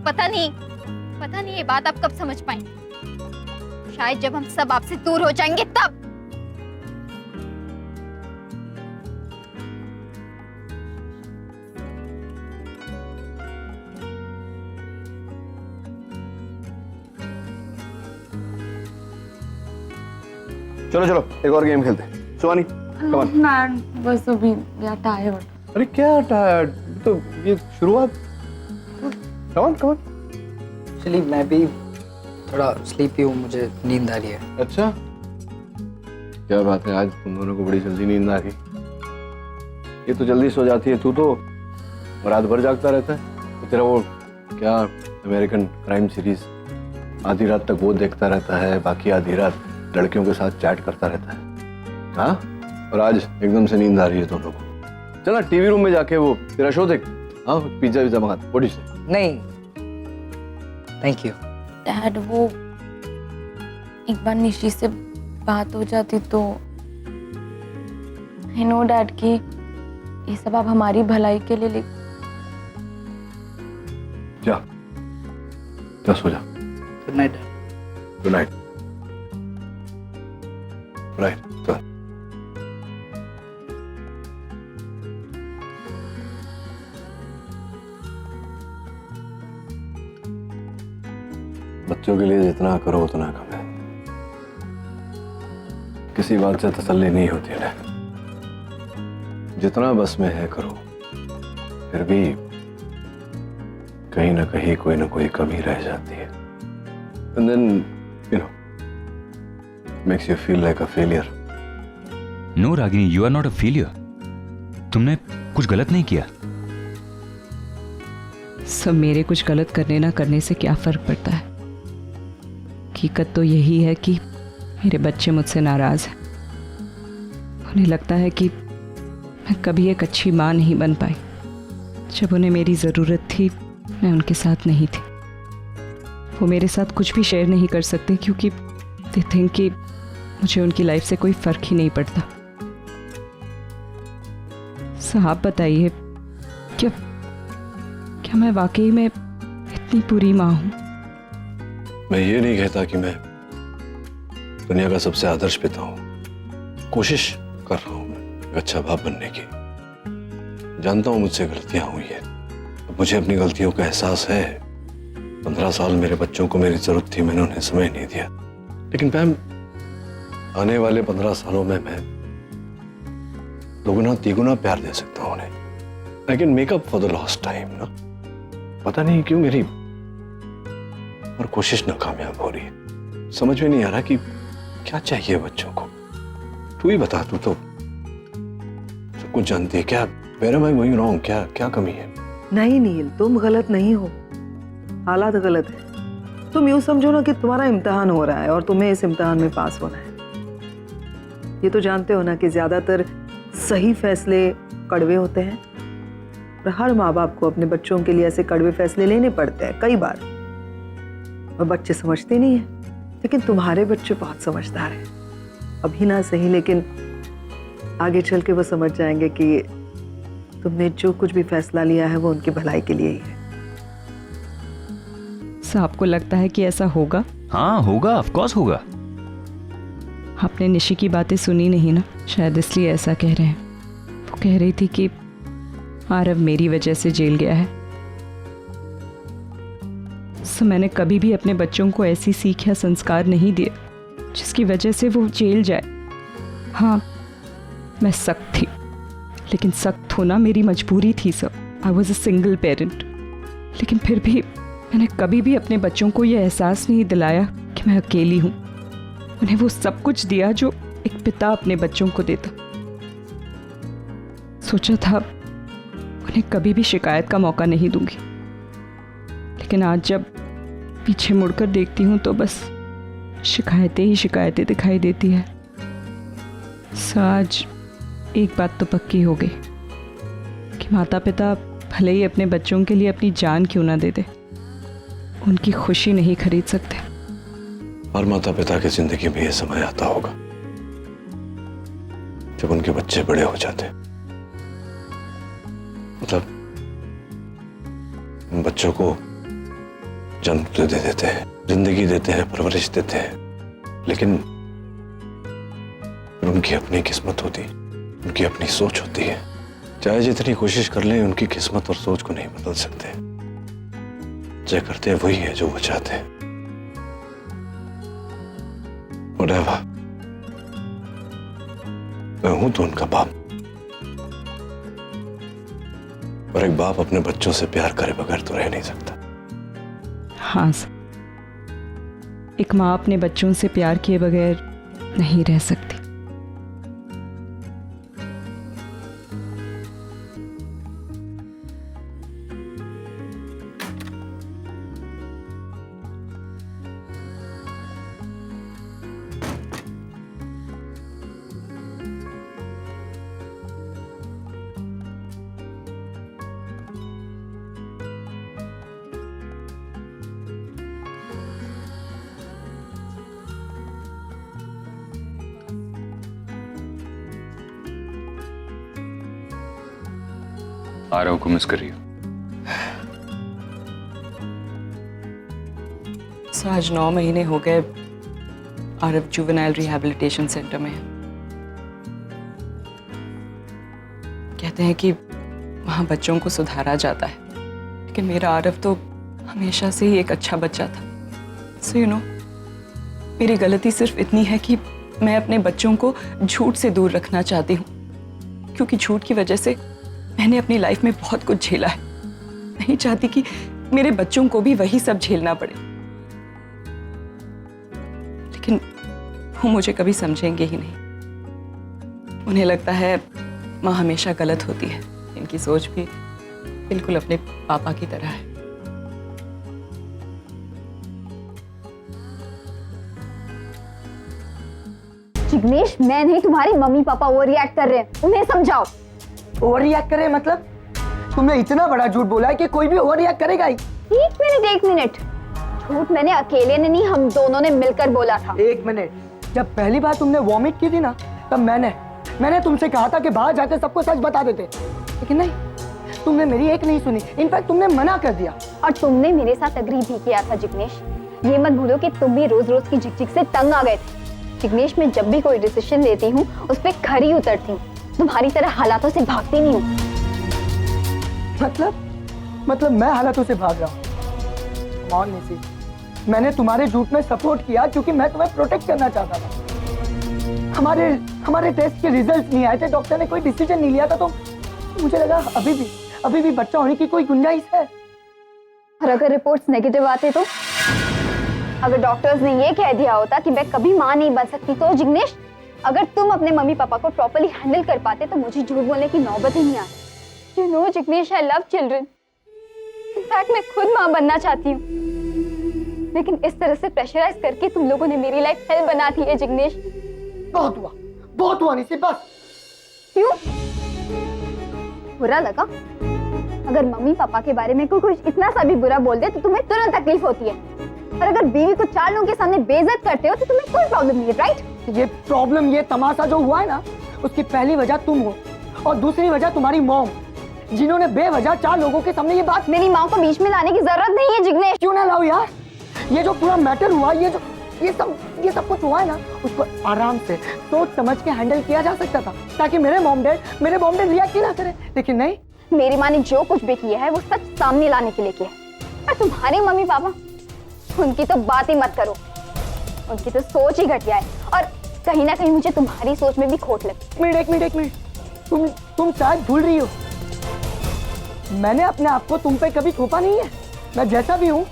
पता नहीं ये बात आप कब समझ पाएंगे? शायद जब हम सब आपसे दूर हो जाएंगे तब। चलो चलो एक और गेम खेलते हैं। सुहानी कम ऑन। मैम बस अभी टायर्ड। अरे क्या टायर्ड, तो ये शुरुआत। कम ऑन एक्चुअली मैं भी थोड़ा स्लीपी हूँ, मुझे नींद आ रही है। अच्छा, क्या बात है, आज तुम दोनों को बड़ी जल्दी नींद आ गई। ये तो जल्दी सो जाती है, तू तो रात भर जागता रहता है। तो तेरा वो क्या अमेरिकन क्राइम सीरीज आधी रात तक वो देखता रहता है, बाकी आधी रात लड़कियों के साथ चैट करता रहता है। हाँ, और आज एकदम से नींद आ रही है दोनों को। चला टीवी रूम में जाके वो तेरा शो देख। हाँ, पिज्जा विज्जा मंगा। What is it? नहीं, थैंक यू। डैड, वो एक बार निशी से बात हो जाती तो। आई नो डैड कि ये सब आप हमारी भलाई के लिए जा सो जा। Good night. Good night. Right, चल। बच्चों के लिए जितना करो उतना कम है। किसी बात से तसल्ली नहीं होती है ना। जितना बस में है करो, फिर भी कहीं ना कहीं कोई ना कोई कमी रह जाती है। And then, you know, makes you feel like a failure. No Ragini, you are not a failure. तुमने कुछ गलत नहीं किया। सब मेरे कुछ गलत करने ना करने से क्या फर्क पड़ता है। हकीकत तो यही है कि मेरे बच्चे मुझसे नाराज हैं। उन्हें लगता है कि मैं कभी एक अच्छी माँ नहीं बन पाई। जब उन्हें मेरी ज़रूरत थी मैं उनके साथ नहीं थी। वो मेरे साथ कुछ भी शेयर नहीं कर सकते क्योंकि दे थिंक कि मुझे उनकी लाइफ से कोई फ़र्क ही नहीं पड़ता। साहब बताइए, क्या मैं वाकई में इतनी बुरी माँ हूँ? मैं ये नहीं कहता कि मैं दुनिया का सबसे आदर्श पिता हूँ। कोशिश कर रहा हूँ मैं एक अच्छा बाप बनने की। जानता हूँ मुझसे गलतियां हुई है, मुझे अपनी गलतियों का एहसास है। 15 साल मेरे बच्चों को मेरी जरूरत थी, मैंने उन्हें समय नहीं दिया। लेकिन मैम, आने वाले 15 सालों में मैं दोगुना तिगुना प्यार दे सकता हूँ उन्हें। I can make up for the lost time ना। पता नहीं क्यों मेरी और कोशिश नाकामयाब हो रही है। समझ में नहीं आ रहा कि क्या चाहिए बच्चों को। तू ही बता, तू तो सब कुछ जानती है। क्या where am I going wrong? क्या कमी है? नहीं नील, तुम गलत नहीं हो, हालात गलत है। तुम यूं समझो ना कि तुम्हारा इम्तिहान हो रहा है और तुम्हें इस इम्तिहान में पास होना है। ये तो जानते हो ना कि ज्यादातर सही फैसले कड़वे होते हैं और हर माँ बाप को अपने बच्चों के लिए ऐसे कड़वे फैसले लेने पड़ते हैं कई बार, और बच्चे समझते नहीं है। लेकिन तुम्हारे बच्चे बहुत समझदार हैं। अभी ना सही, लेकिन आगे चल के वो समझ जाएंगे कि तुमने जो कुछ भी फैसला लिया है वो उनकी भलाई के लिए ही है। साहब को लगता है कि ऐसा होगा? हाँ होगा, ऑफ कोर्स होगा। आपने निशी की बातें सुनी नहीं ना, शायद इसलिए ऐसा कह रहे हैं। वो कह रही थी कि आरव मेरी वजह से जेल गया है। सो मैंने कभी भी अपने बच्चों को ऐसी सीख या संस्कार नहीं दिए जिसकी वजह से वो जेल जाए। हाँ, मैं सख्त थी, लेकिन सख्त होना मेरी मजबूरी थी sir. I was a single parent. लेकिन फिर भी मैंने कभी भी अपने बच्चों को यह एहसास नहीं दिलाया कि मैं अकेली हूँ। उन्हें वो सब कुछ दिया जो एक पिता अपने बच्चों को देता। सोचा था उन्हें कभी भी शिकायत का मौका नहीं दूंगी, लेकिन आज जब पीछे मुड़कर देखती हूँ तो बस शिकायतें ही शिकायतें दिखाई देती है। आज एक बात तो पक्की हो गई कि माता पिता भले ही अपने बच्चों के लिए अपनी जान क्यों ना दे दे, उनकी खुशी नहीं खरीद सकते। और माता पिता की जिंदगी में यह समय आता होगा जब उनके बच्चे बड़े हो जाते, मतलब बच्चों को जन्म तो दे देते हैं, जिंदगी देते हैं, परवरिश देते हैं, लेकिन उनकी अपनी किस्मत होती, उनकी अपनी सोच होती है। चाहे जितनी कोशिश कर लें, उनकी किस्मत और सोच को नहीं बदल सकते। जो करते हैं वही है जो वो चाहते हैं। Whatever. मैं हूं तो उनका बाप, और एक बाप अपने बच्चों से प्यार करे बगैर तो रह नहीं सकता। हाँ सर, एक माँ अपने बच्चों से प्यार किए बगैर नहीं रह सकती। आरव को मिस कर रही हो? सो आज 9 महीने हो गए आरव जुवेनाइल रिहैबिलिटेशन सेंटर में है। कहते हैं कि वहां बच्चों को सुधारा जाता है, लेकिन मेरा आरव तो हमेशा से ही एक अच्छा बच्चा था। सो यू नो, मेरी गलती सिर्फ इतनी है कि मैं अपने बच्चों को झूठ से दूर रखना चाहती हूँ, क्योंकि झूठ की वजह से मैंने अपनी लाइफ में बहुत कुछ झेला है। नहीं चाहती कि मेरे बच्चों को भी वही सब झेलना पड़े, लेकिन वो मुझे कभी समझेंगे ही नहीं। उन्हें लगता है माँ हमेशा गलत होती है। इनकी सोच भी बिल्कुल अपने पापा की तरह है। जिग्नेश, मैं नहीं, तुम्हारे मम्मी पापा ओवर रिएक्ट कर रहे हैं, उन्हें समझाओ। ओवर रिएक्ट करे मतलब? तुमने इतना बड़ा झूठ बोला है कि कोई भी ओवर रिएक्ट करेगा ही। एक मिनट, झूठ मैंने अकेले ने नहीं, हम दोनों ने मिलकर बोला था। एक मिनट, जब पहली बार तुमने वॉमिट की थी ना, तब मैंने तुमसे कहा था कि बाहर जाकर सबको सच बता देते, लेकिन नहीं, तुमने मेरी एक नहीं सुनी। इनफैक्ट तुमने मना कर दिया। और तुमने मेरे साथ अग्री भी किया था जिग्नेश। ये मत भूलो कि तुम भी रोज रोज की झिकझिक से तंग आ गए थे। जिग्नेश, मैं जब भी कोई डिसीजन लेती हूँ उस पर खरी उतरती हूँ, तुम्हारी तरह हालातों से भागती नहीं हूँ। मतलब मैं हालातों से भाग रहा हूँ? कौन निसी, मैंने तुम्हारे झूठ में सपोर्ट किया क्योंकि मैं तुम्हें प्रोटेक्ट करना चाहता था। हमारे टेस्ट के रिजल्ट नहीं आए थे, डॉक्टर ने कोई डिसीजन नहीं लिया था, तो मुझे लगा अभी भी बच्चा होने की कोई गुंजाइश है। और अगर रिपोर्ट्स नेगेटिव आते तो? अगर डॉक्टर्स ने ये कह दिया होता कि मैं कभी माँ नहीं बन सकती तो? जिग्नेश, अगर तुम अपने मम्मी पापा को प्रॉपर्ली हैंडल कर पाते तो मुझे झूठ बोलने की नौबत ही नहीं आती। You know Jignesh, I love children. In fact मैं खुद माँ बनना चाहती हूँ, लेकिन इस तरह से प्रेशराइज करके तुम लोगों ने मेरी लाइफ हेल बना दी है जिग्नेश। बहुत हुआ निसी, बस। क्यों बुरा लगा? अगर मम्मी पापा के बारे में कोई इतना सा भी बुरा बोल दे तो तुम्हें तुरंत तकलीफ होती है, और अगर बीवी को 4 लोगों के सामने बेइज्जत करते हो तो तुम्हें कोई प्रॉब्लम नहीं है, राइट? ये तमाशा जो हुआ है ना, उसकी पहली वजह तुम हो और दूसरी वजह तुम्हारी मॉम, जिन्होंने बेवजह 4 लोगों के सामने ये बात। मेरी माँ को बीच में लाने की जरूरत नहीं है जिग्नेश। क्यों ना लाओ यार? ये जो पूरा मैटर हुआ, ये सब कुछ हुआ है ना, उसको आराम से सोच समझ के हैंडल किया जा सकता था, ताकि मेरे मॉम डैड रिएक्ट ही ना करे। लेकिन नहीं, मेरी माँ ने जो कुछ भी किया है वो सच सामने लाने के लिए किया है। और तुम्हारे मम्मी पापा, उनकी तो बात ही मत करो, उनकी तो सोच ही घटिया है, और कहीं ना कहीं मुझे तुम्हारी सोच में भी खोट लगती है। एक मिनट, तुम शायद भूल रही हो, मैंने अपने आप को तुम पे कभी थोपा नहीं है। मैं जैसा भी हूँ,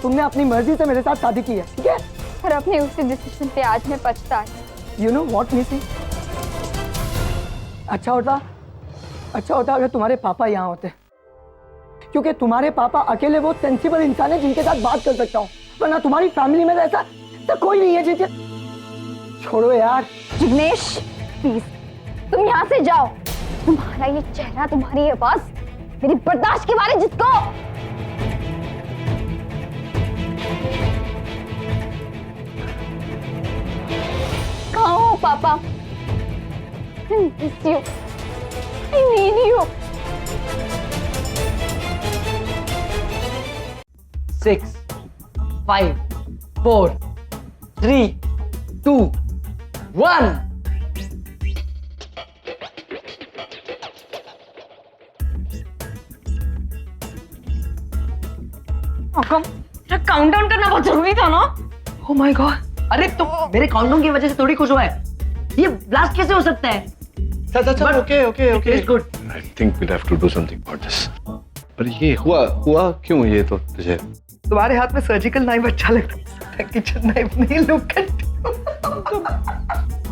तुमने अपनी मर्जी से मेरे साथ शादी की है, ठीक है? और अपने उसी डिसीजन पे आज मैं पछता हूँ। यू नो व्हाट निसी, अच्छा होता अगर तुम्हारे पापा यहाँ होते, क्योंकि तुम्हारे पापा अकेले वो सेंसिबल इंसान है जिनके साथ बात कर सकता हूँ, वरना तुम्हारी फैमिली में ऐसा तो कोई नहीं है जिसे। छोड़ो यार। जिग्नेश प्लीज, तुम यहाँ से जाओ। तुम्हारा ये चेहरा, तुम्हारी ये आवाज मेरी बर्दाश्त के बारे जिसको। कहाँ हो पापा? I miss you. I need you. 6, 5, 4, 3, 2, 1। Countdown करना बहुत जरूरी था ना? Oh my God! अरे तो मेरे काउंटडाउन की वजह से थोड़ी खुश हुआ है। ये ब्लास्ट कैसे हो सकता है? Okay. It's good. I think we'll have to do something about this. पर ये हुआ क्यों ये तो तुझे तुम्हारे हाथ में सर्जिकल नाइफ अच्छा लगता है, किचन नाइफ नहीं। Look at,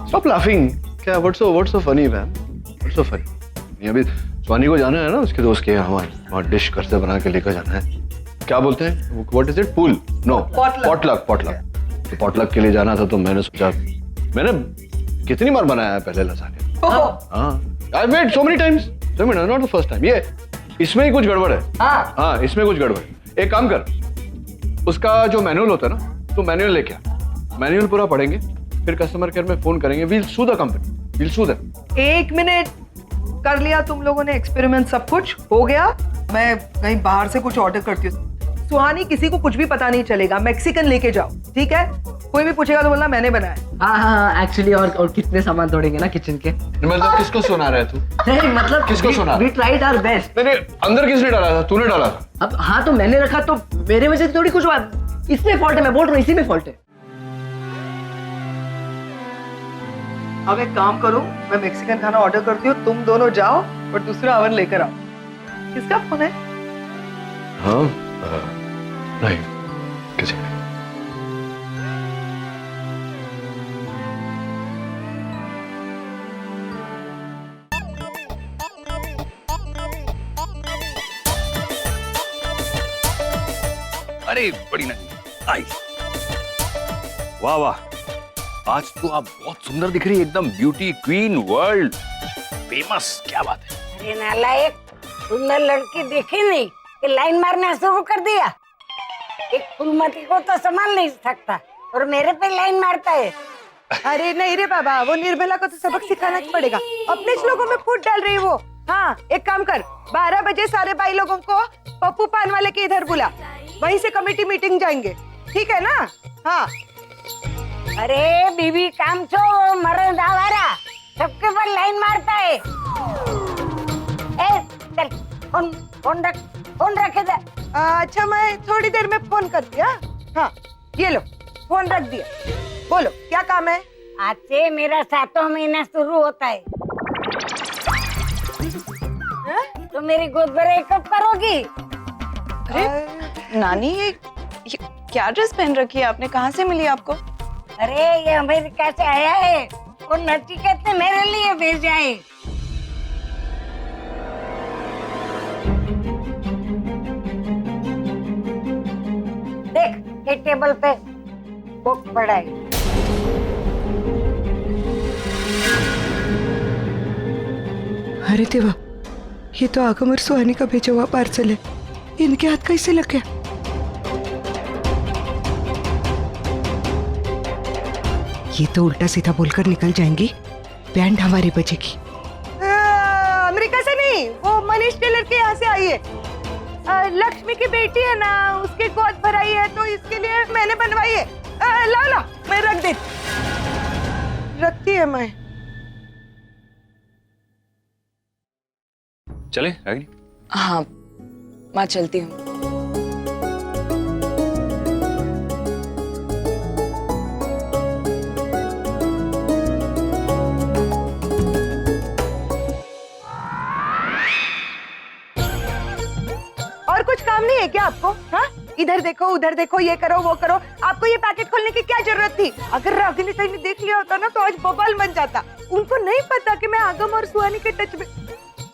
stop laughing. क्या what's so funny ma'am, what's so funny? अभी स्वानी को जाना है ना, उसके दोस्त के हमारे डिश घर से बना के लेकर जाना है। क्या बोलते हैं, what is it, pool? No, potluck. तो पॉटलक के लिए जाना था, तो मैंने सोचा, मैंने कितनी बार बनाया है पहले लसान्या। हाँ, I made so many times, not the first time. ये इसमें ही कुछ गड़बड़ है। हाँ, इसमें कुछ गड़बड़ है। एक काम कर, उसका जो मैनुअल होता है ना, तो मैनुअल लेके आ, मैनुअल पूरा पढ़ेंगे, फिर कस्टमर केयर में फोन करेंगे, we'll sue the company, we'll sue them. 1 minute, कर लिया तुम लोगों ने एक्सपेरिमेंट, सब कुछ हो गया। मैं कहीं बाहर से कुछ ऑर्डर करती हूँ। सुहानी, किसी को कुछ भी पता नहीं चलेगा, मैक्सिकन लेके जाओ, ठीक है? कोई भी पूछेगा तो बोलना मैंने बनाया। हाँ एक्चुअली, और कितने सामान तोड़ेंगे ना किचन के। मतलब किसको सुना रहा है तू? नहीं मतलब किसको सुना? We tried our best. नहीं, अंदर किसने डाला था? तूने डाला था। अब हाँ, तो मैंने रखा, तो मेरे वजह से थोड़ी कुछ हुआ। इसमें फॉल्ट है, मैं बोल रहा हूँ, इसी में फॉल्ट है। अब एक काम करो, मैं मैक्सिकन खाना ऑर्डर करती हूँ, तुम दोनों जाओ और दूसरा ओवन लेकर आओ। किसका फोन है? हाँ, नहीं, किसी का नहीं। अरे बड़ी नन्ही आई, वाह वाह, आज तो आप बहुत सुंदर दिख रही है, एकदम ब्यूटी क्वीन, वर्ल्ड फेमस। क्या बात है? अरे नालायक, सुंदर लड़की देखी नहीं कि लाइन मारना शुरू कर दिया। एक फूलमती को तो संभाल नहीं सकता और मेरे पे लाइन मारता है। अरे नहीं रे बाबा, वो निर्मला को तो सबक सिखाना पड़ेगा। अपने लोगों में फूट डाल रही वो। हाँ, एक काम कर, 12 बजे सारे भाई लोगों को पप्पू पान वाले के इधर बुला, वहीं से कमेटी मीटिंग जाएंगे, ठीक है ना? हाँ। अरे बीबी काम छो, मर्द आवारा, सबके पर लाइन मारता है। ए, चल, फोन रखे दे। अच्छा, मैं थोड़ी देर में फोन करती हूँ। हाँ, ये लो, फोन रख दिया। बोलो, क्या काम है? आज से मेरा 7वां महीना शुरू होता है। तो मेरी गोद भराई कब करोगी? अरे नानी, ये क्या ड्रेस पहन रखी है आपने? कहाँ से मिली आपको? अरे ये अमेरिका से आया है, वो नचिकेत ने मेरे लिए भेजा है। देख, ये टेबल पे बुक पड़ा है। अरे देवा, ये तो आगम और सुहानी का भेजा हुआ पार्सल है। इनके हाथ कैसे लग गया? ये तो उल्टा सीधा बोलकर निकल जाएंगी, बैंड हमारी बजेगी। अमेरिका से नहीं, वो मनीष टेलर के यहाँ से आई है। लक्ष्मी की बेटी है ना, उसकी गोद भराई है, तो इसके लिए मैंने बनवाई है। ला, मैं रख देती, रखती है मैं। चले रागिनी? हाँ, मैं चलती हूँ। और कुछ काम नहीं है क्या आपको? हाँ, इधर देखो, उधर देखो, ये करो, वो करो। आपको ये पैकेट खोलने की क्या जरूरत थी? अगर रागिनी सही ने देख लिया होता ना, तो आज बवाल बन जाता। उनको नहीं पता कि मैं आगम और सुहानी के टच में।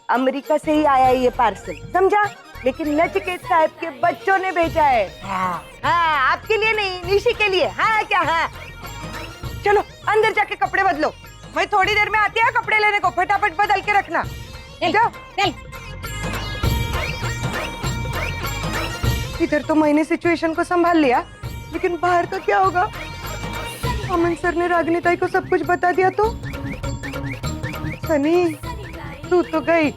अमेरिका से ही आया ये पार्सल, समझा? लेकिन नचिकेत साहब के बच्चों ने भेजा है। हाँ, आपके लिए नहीं, निशी के लिए। हाँ क्या? हाँ, चलो अंदर जाके कपड़े बदलो, मैं थोड़ी देर में आती है कपड़े लेने को। फटाफट बदल के रखना। जाओ, चल। इधर तो मैंने सिचुएशन को संभाल लिया, लेकिन बाहर का क्या होगा? अमन सर ने रागिनी ताई को सब कुछ बता दिया तो? सनी, तू तो गई।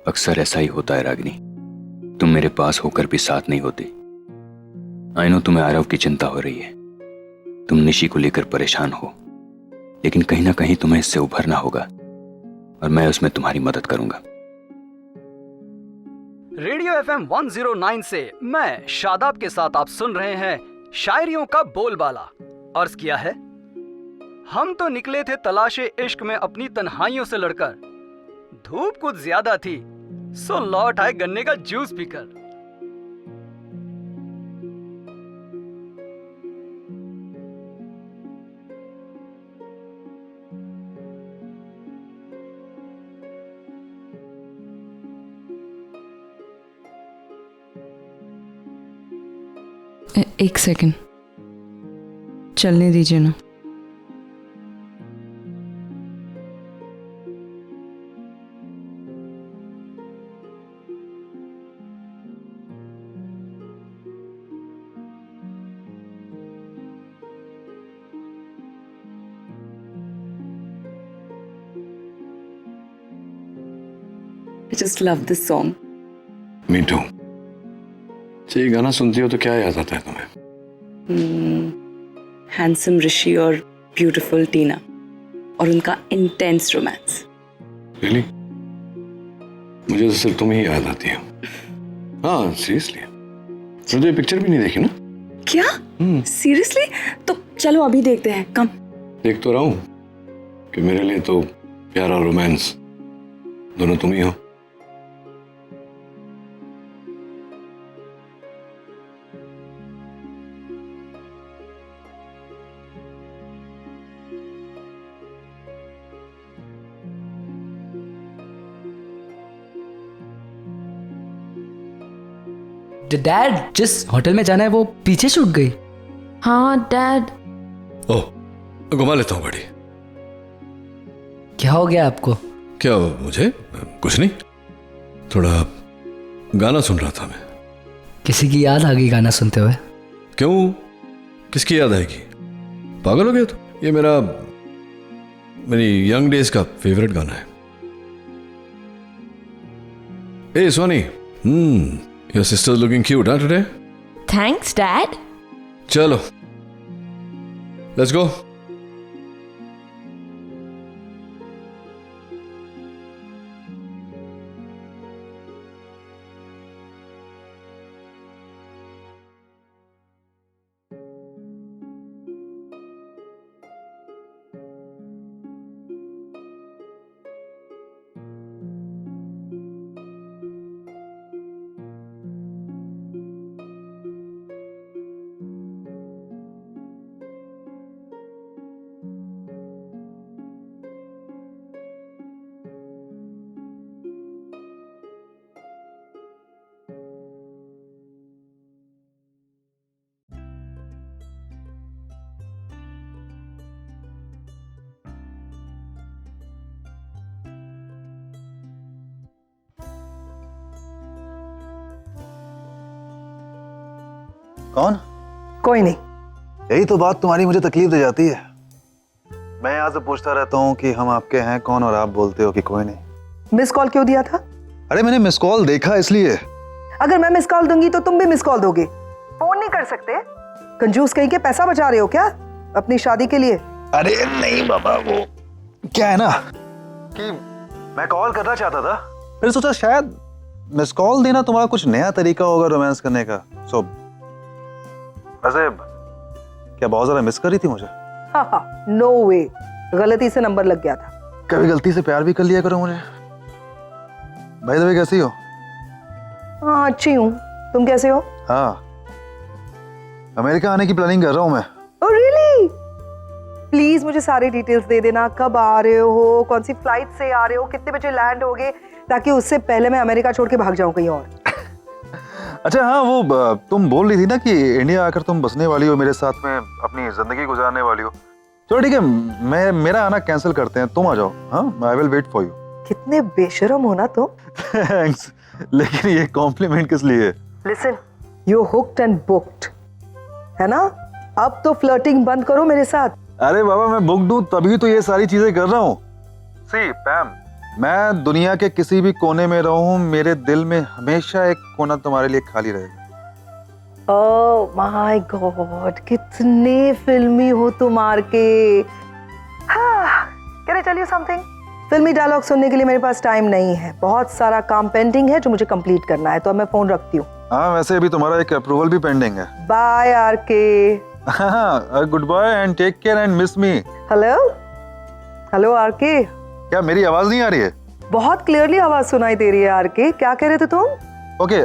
अक्सर ऐसा ही होता है रागिनी, तुम मेरे पास होकर भी साथ नहीं होती। आई नो तुम्हें आरव की चिंता हो रही है, तुम निशी को लेकर परेशान हो, लेकिन कहीं ना कहीं तुम्हें इससे उभरना होगा और मैं उसमें तुम्हारी मदद करूंगा। रेडियो FM 109 से मैं शादाब के साथ आप सुन रहे हैं शायरियों का बोलबाला। अर्ज किया है, हम तो निकले थे तलाशे इश्क में अपनी तन्हाइयों से लड़कर, धूप कुछ ज्यादा थी, सो लौट आए गन्ने का जूस पीकर। एक सेकंड, चलने दीजिए ना। I just love this song. Me too. ये गाना सुनती हो तो क्या याद आता है तुम्हें? हैंडसम ऋषि और ब्यूटीफुल टीना और उनका इंटेंस रोमांस। रियली? मुझे तो सिर्फ तुम ही याद आती हो। हाँ सीरियसली, तुमने तो ये पिक्चर भी नहीं देखी ना? क्या? सीरियसली? तो चलो अभी देखते हैं, कम। देख तो रहा हूँ कि मेरे लिए तो प्यार और रोमांस दोनों तुम ही हो। डैड, जिस होटल में जाना है वो पीछे छूट गई। हाँ डैड। ओह, घुमा लेता हूँ गाड़ी। क्या हो गया आपको? क्या मुझे? कुछ नहीं, थोड़ा गाना सुन रहा था मैं। किसी की याद आ गई गाना सुनते हुए? क्यों, किसकी याद आएगी? पागल हो गया तो? ये मेरी यंग डेज का फेवरेट गाना है। ए Soni, your sister's looking cute, huh, today? Thanks, Dad. चलो, let's go. कौन? कोई नहीं। यही तो बात तुम्हारी मुझे तकलीफ दे जाती है। मैं यहाँ से पूछता रहता हूँ कि हम आपके हैं कौन, और आप बोलते हो कि कोई नहीं। मिस कॉल क्यों दिया था? अरे मैंने मिस कॉल देखा इसलिए। अगर मैं मिस कॉल दूंगी तो तुम भी मिस कॉल दोगे। फोन नहीं कर सकते? कंजूस कहीं के पैसा बचा रहे हो क्या अपनी शादी के लिए? अरे नहीं बाबा, वो क्या है ना कि मैं कॉल करना चाहता था, फिर सोचा शायद मिस कॉल देना तुम्हारा कुछ नया तरीका होगा रोमांस करने का। सो वैसे क्या बहुत ज्यादा मिस कर रही थी मुझे? हाँ, नो वे, गलती से नंबर लग गया था। कभी गलती से प्यार भी कर लिया करो मुझे। भाई दबे कैसी हो? हाँ अच्छी हूँ, तुम कैसे हो? हाँ, अमेरिका आने की प्लानिंग कर रहा हूँ मैं। Oh really? प्लीज मुझे सारी डिटेल्स दे देना, कब आ रहे हो, कौन सी फ्लाइट से आ रहे हो, कितने बजे लैंड होगे, ताकि उससे पहले मैं अमेरिका छोड़ के भाग जाऊं कहीं और। अच्छा हाँ, वो तुम बोल रही थी ना कि इंडिया आकर तुम बसने वाली हो, मेरे साथ में अपनी जिंदगी गुजारने वाली हो। चलो ठीक है, मेरा आना कैंसिल करते हैं, तुम आ जाओ। हाँ, I will wait for you. कितने बेशरम हो ना तुम। थैंक्स, लेकिन ये कॉम्प्लीमेंट किस लिए? Listen, you hooked and booked, है ना? अब तो फ्लर्टिंग बंद करो मेरे साथ। अरे बाबा, मैं बुक दूं तभी तो ये सारी चीजें कर रहा हूँ। सी पैम, मैं दुनिया के किसी भी कोने में रहूं, मेरे दिल में हमेशा एक कोना तुम्हारे लिए खाली रहेगा। ओह माय गॉड, कितने फिल्मी हो तुम आर के। हाँ, can I tell you something? फिल्मी डायलॉग सुनने के लिए मेरे पास टाइम नहीं है, बहुत सारा काम पेंडिंग है जो मुझे कंप्लीट करना है, तो अब मैं फोन रखती हूँ। हाँ, वैसे अभी तुम्हारा एक अप्रूवल भी पेंडिंग है। Bye R K. Good bye and take care and miss me. Hello hello R K. क्या मेरी आवाज नहीं आ रही है? बहुत क्लियरली आवाज सुनाई दे रही है आर के। क्या कह रहे थे तुम? ओके,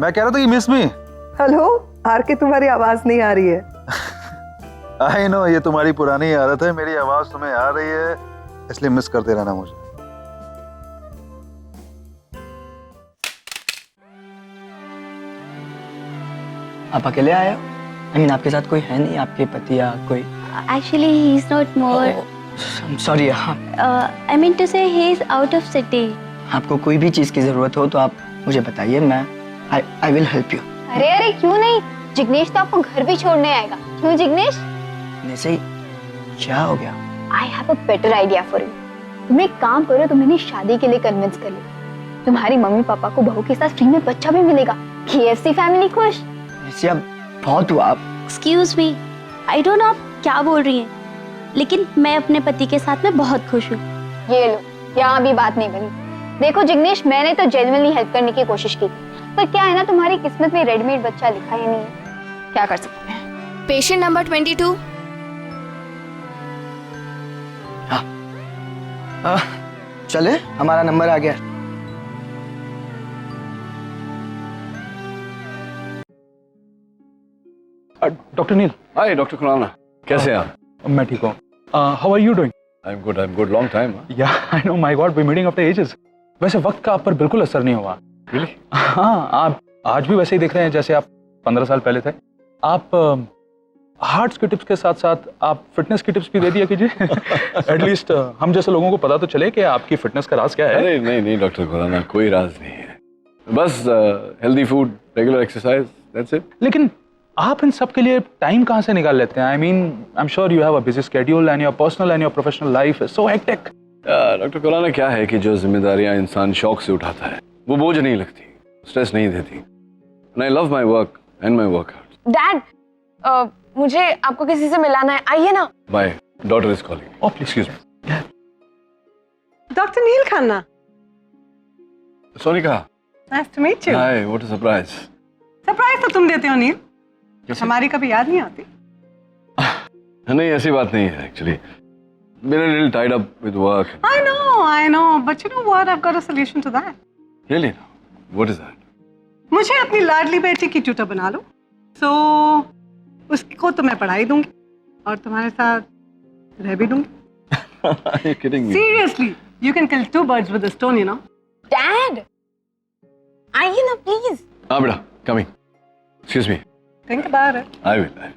मैं कह रहा था कि मिस मी। हेलो आर के, तुम्हारी आवाज नहीं आ रही है। आई नो, ये तुम्हारी पुरानी आदत है, मेरी आवाज तुम्हें आ रही है इसलिए मिस करते रहना मुझे। आप अकेले आए हो? I mean, आपके साथ कोई है नहीं, आपके पति या कोई? Actually, he is not more. Sorry. I mean to say, he is out of city. आपको कोई भी चीज की जरूरत हो तो आप मुझे बताइए, मैं I will help you। अरे अरे क्यों नहीं, जिग्नेश तो आपको घर भी छोड़ने आएगा। क्यों जिग्नेश? नहीं, क्या हो गया? I have a better idea for you. तुम एक काम करो, तुम इन्हें शादी के लिए कन्विंस कर लो। तुम्हारी मम्मी पापा को बहू के साथ फ्री में बच्चा भी मिलेगा। KFC फैमिली खुश। अब बहुत हुआ आप। Excuse me, I don't know आप क्या बोल रही हैं, लेकिन मैं अपने पति के साथ में बहुत खुश हूँ। ये लो, यहाँ भी बात नहीं बनी। देखो जिग्नेश, मैंने तो जेन्युइनली हेल्प करने की कोशिश की, पर क्या है ना, तुम्हारी किस्मत में रेडीमेड बच्चा लिखा ही नहीं है। क्या कर सकते हैं? Patient number 22। चले, हमारा नंबर आ गया। Doctor Neel. Hi doctor Khurana, कैसे हैं आप? मैं ठीक हूँ। How are you doing? I am good, long time. Yeah I know, my god, we meeting after ages. वैसे वक्त का आप पर बिल्कुल असर नहीं हुआ। रियली? हाँ, आप आज भी वैसे ही दिख रहे हैं जैसे आप 15 साल पहले थे। आप हार्ट्स के टिप्स के साथ साथ आप फिटनेस की टिप्स भी दे दिया कीजिए। एटलीस्ट हम जैसे लोगों को पता तो चले कि आपकी फिटनेस का राज क्या है। अरे नहीं डॉक्टर खुराना, कोई राज नहीं है, बस healthy food, regular exercise, that's it. लेकिन आप इन सब के लिए टाइम कहाँ से निकाल लेते हैं? I mean, I am sure you have a busy schedule and your personal and your professional life is so hectic. Doctor Khurana, क्या है कि जो जिम्मेदारियां इंसान शौक से उठाता है वो बोझ नहीं लगती, स्ट्रेस नहीं देती। And I love my work and my workout. Dad, मुझे आपको किसी से मिलाना है, आइए ना। My daughter is calling. Oh please excuse me. Doctor Neel Khanna. Sonika, nice to meet you. Hi, what a surprise. Surprise तो तुम देते हो नील, हमारी कभी याद नहीं आती। नहीं, ऐसी बात नहीं है, actually been a little tied up with work. I know, but you know what? I've got a solution to that. Really? What is that? मुझे अपनी लाडली बेटी की ट्यूटर बना लो, so उसको तो मैं पढ़ाई दूंगी और तुम्हारे साथ रह भी दूंगी। Are you kidding me? Seriously, you can kill two birds with a stone, you know. Dad, आइए ना please. हाँ बेटा, coming. Excuse me. Think about it. I will.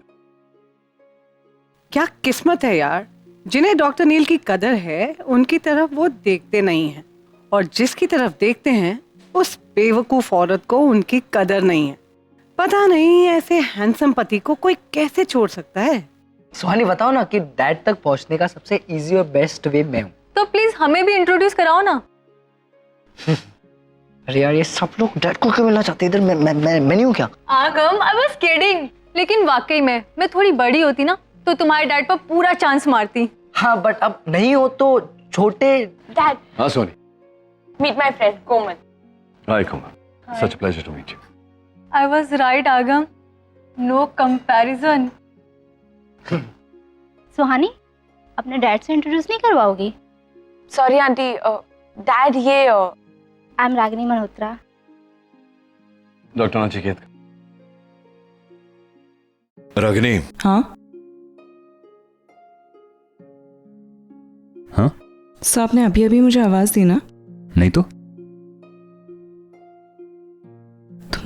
क्या किस्मत है यार, जिन्हें डॉक्टर नील की कदर है उनकी तरफ वो देखते नहीं हैं, और जिसकी तरफ देखते हैं उस बेवकूफ औरत को उनकी कदर नहीं है। पता नहीं ऐसे हैंडसम पति को कोई कैसे छोड़ सकता है। सुहानी, बताओ ना कि डैड तक पहुंचने का सबसे इजी और बेस्ट वे मैं हूँ। तो प्लीज हमें भी इंट्रोड्यूस कराओ ना। अरे यार, ये सब लोग डैड को क्यों मिलना चाहते हैं? इधर मैं नहीं हूँ क्या? आगम, आई वाज किडिंग। लेकिन वाकई में मैं थोड़ी बड़ी होती ना तो तुम्हारे डैड पर पूरा चांस मारती। हाँ, बट अब नहीं हो तो छोटे। डैड, हाँ Soni. Meet my friend Komal. Hi Komal. Such a pleasure to meet you. I was right, आगम। No comparison. सुहानी, अपने डैड से इंट्रोड्यूस नहीं करवाओगी? सॉरी आंटी, डैड ये I am Ragini Malhotra. Doctor Nachiket. Ragini. हाँ हाँ सर, आपने अभी अभी मुझे आवाज दी ना? नहीं तो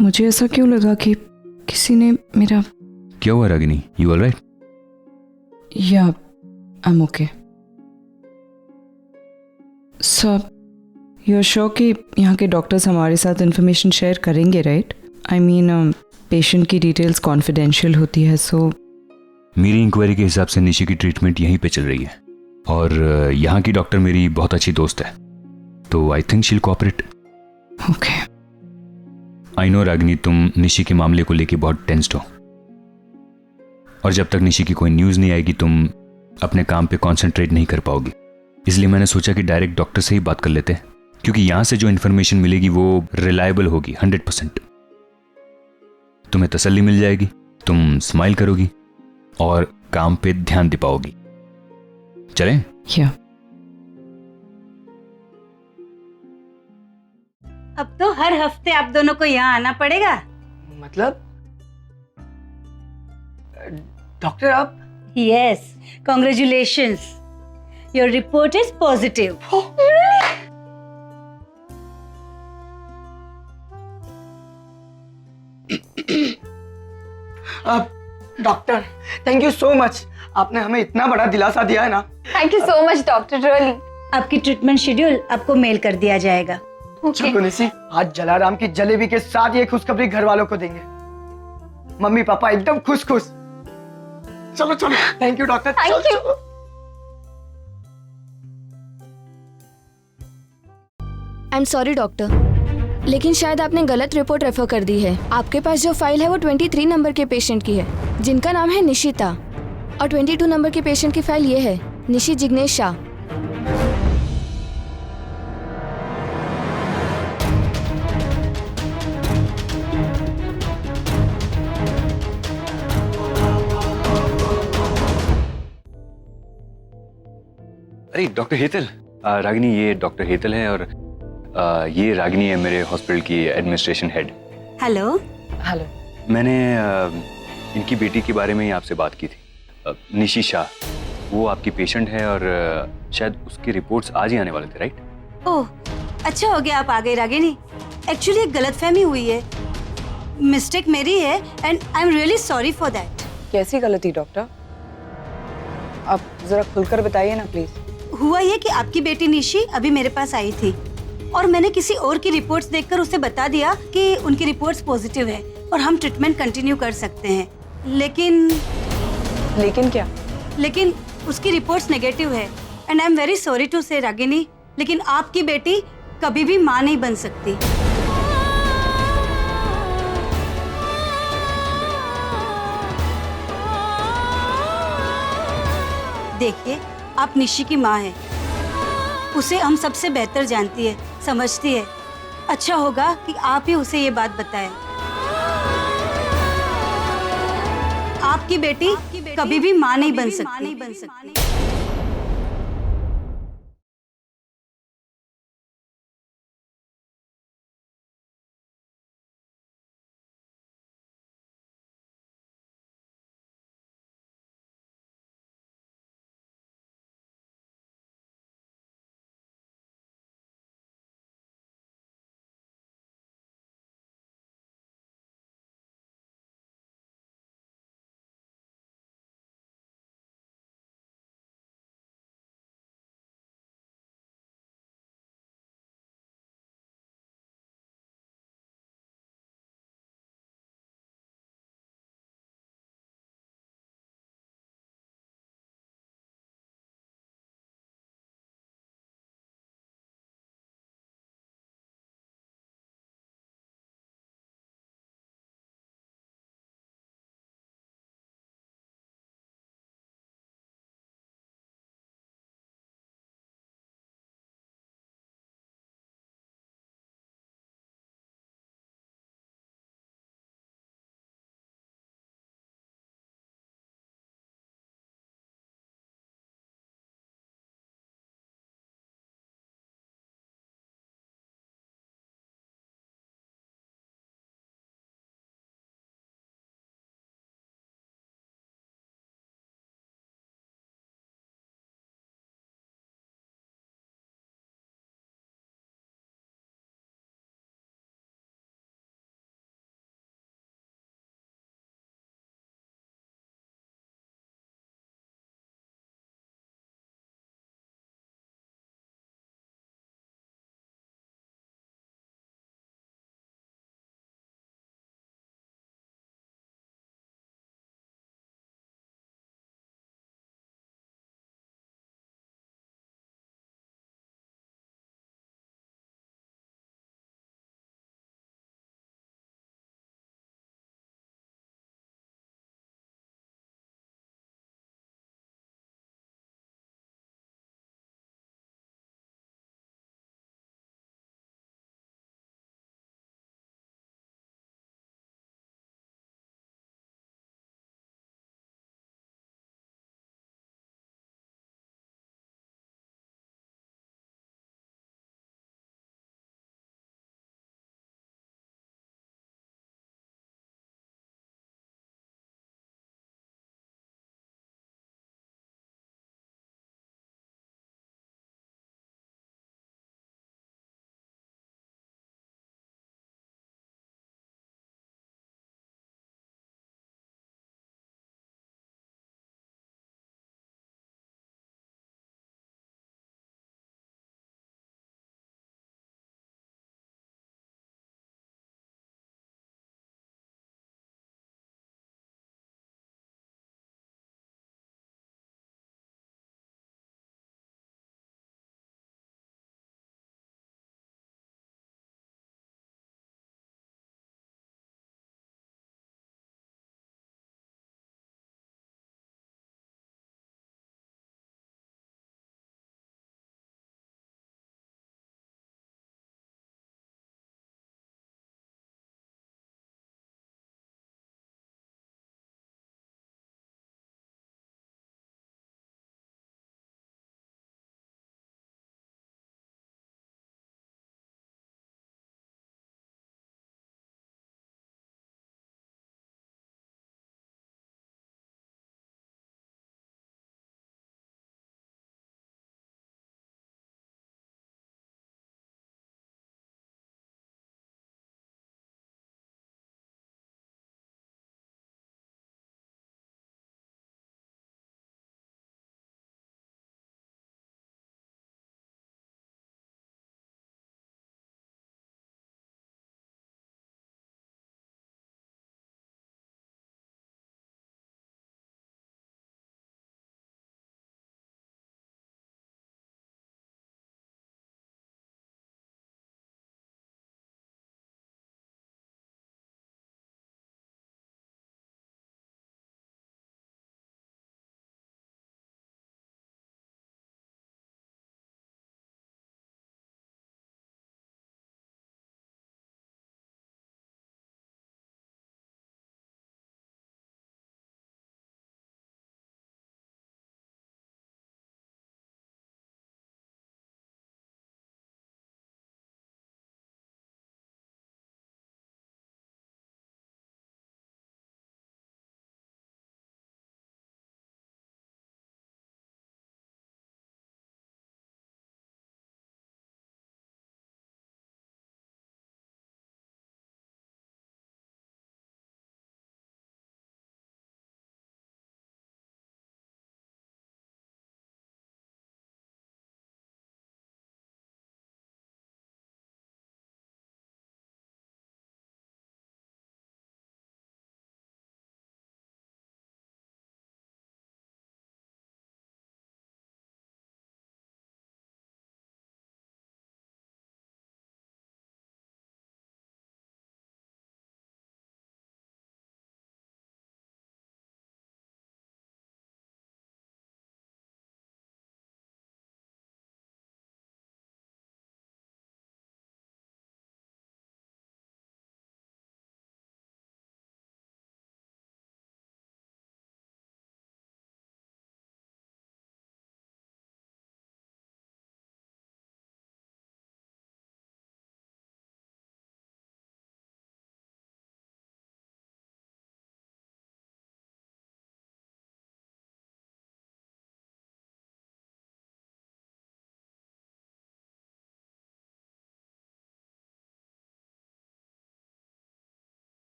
मुझे ऐसा क्यों लगा कि किसी ने मेरा। क्या हुआ Ragini? You alright? Yeah I am okay. Sir, you are sure कि यहाँ के डॉक्टर्स हमारे साथ इंफॉर्मेशन शेयर करेंगे, राइट? आई मीन, पेशेंट की डिटेल्स कॉन्फिडेंशियल होती है, सो। मेरी इंक्वायरी के हिसाब से निशी की ट्रीटमेंट यहीं पे चल रही है और यहाँ की डॉक्टर मेरी बहुत अच्छी दोस्त है, तो आई थिंक शील cooperate. Okay. I know Ragini, तुम निशी के मामले को लेके बहुत टेंस्ड हो और जब तक निशी की कोई न्यूज़ नहीं आएगी तुम अपने काम पे कंसंट्रेट नहीं कर पाओगी। इसलिए मैंने सोचा कि डायरेक्ट डॉक्टर से ही बात कर लेते हैं, क्योंकि यहाँ से जो इन्फॉर्मेशन मिलेगी वो रिलायबल होगी 100%। तुम्हें तसल्ली मिल जाएगी, तुम स्माइल करोगी और काम पे ध्यान दे पाओगी। चलें? या अब तो हर हफ्ते आप दोनों को यहाँ आना पड़ेगा। मतलब डॉक्टर आप? Yes, congratulations, your report is positive. Doctor thank you so much, आपने हमें इतना बड़ा दिलासा दिया है ना। Thank you so much doctor, really. आपकी ट्रीटमेंट शेड्यूल आपको मेल कर दिया जाएगा। चलो निशी, आज जलाराम की जलेबी के साथ ये खुशखबरी घर वालों को देंगे। मम्मी पापा एकदम खुश खुश। चलो चलो, thank you doctor. Thank you. I am sorry doctor, लेकिन शायद आपने गलत रिपोर्ट रेफर कर दी है। आपके पास जो फाइल है वो 23 नंबर के पेशेंट की है, जिनका नाम है निशिता, और 22 नंबर के पेशेंट की फाइल ये है, निशी जिग्नेश शाह। अरे डॉक्टर हेतल, रागिनी ये डॉक्टर हेतल है, और ये रागिनी है मेरे हॉस्पिटल की एडमिनिस्ट्रेशन हेड। हेलो। हेलो। मैंने इनकी बेटी के बारे में ही आपसे बात की थी, निशी शाह। वो आपकी पेशेंट है और शायद उसकी रिपोर्ट्स आज ही आने वाले थे, राइट? ओह, अच्छा हो गया आप आ गए रागिनी। एक्चुअली एक गलतफहमी हुई है, मिस्टेक मेरी है and I am really sorry for that. कैसी गलती डॉक्टर? आप जरा खुलकर बताइए ना प्लीज। हुआ ये कि आपकी बेटी निशी अभी मेरे पास आई थी और मैंने किसी और की रिपोर्ट्स देखकर उसे बता दिया कि उनकी रिपोर्ट्स पॉजिटिव है और हम ट्रीटमेंट कंटिन्यू कर सकते हैं। लेकिन क्या? लेकिन उसकी रिपोर्ट्स नेगेटिव है and I am very sorry to say Ragini, लेकिन आपकी बेटी कभी भी माँ नहीं बन सकती। देखिए, आप निशी की माँ हैं, उसे हम सबसे बेहतर जानती है, समझती है। अच्छा होगा कि आप ही उसे ये बात बताएं। आपकी बेटी कभी भी माँ नहीं बन सकती।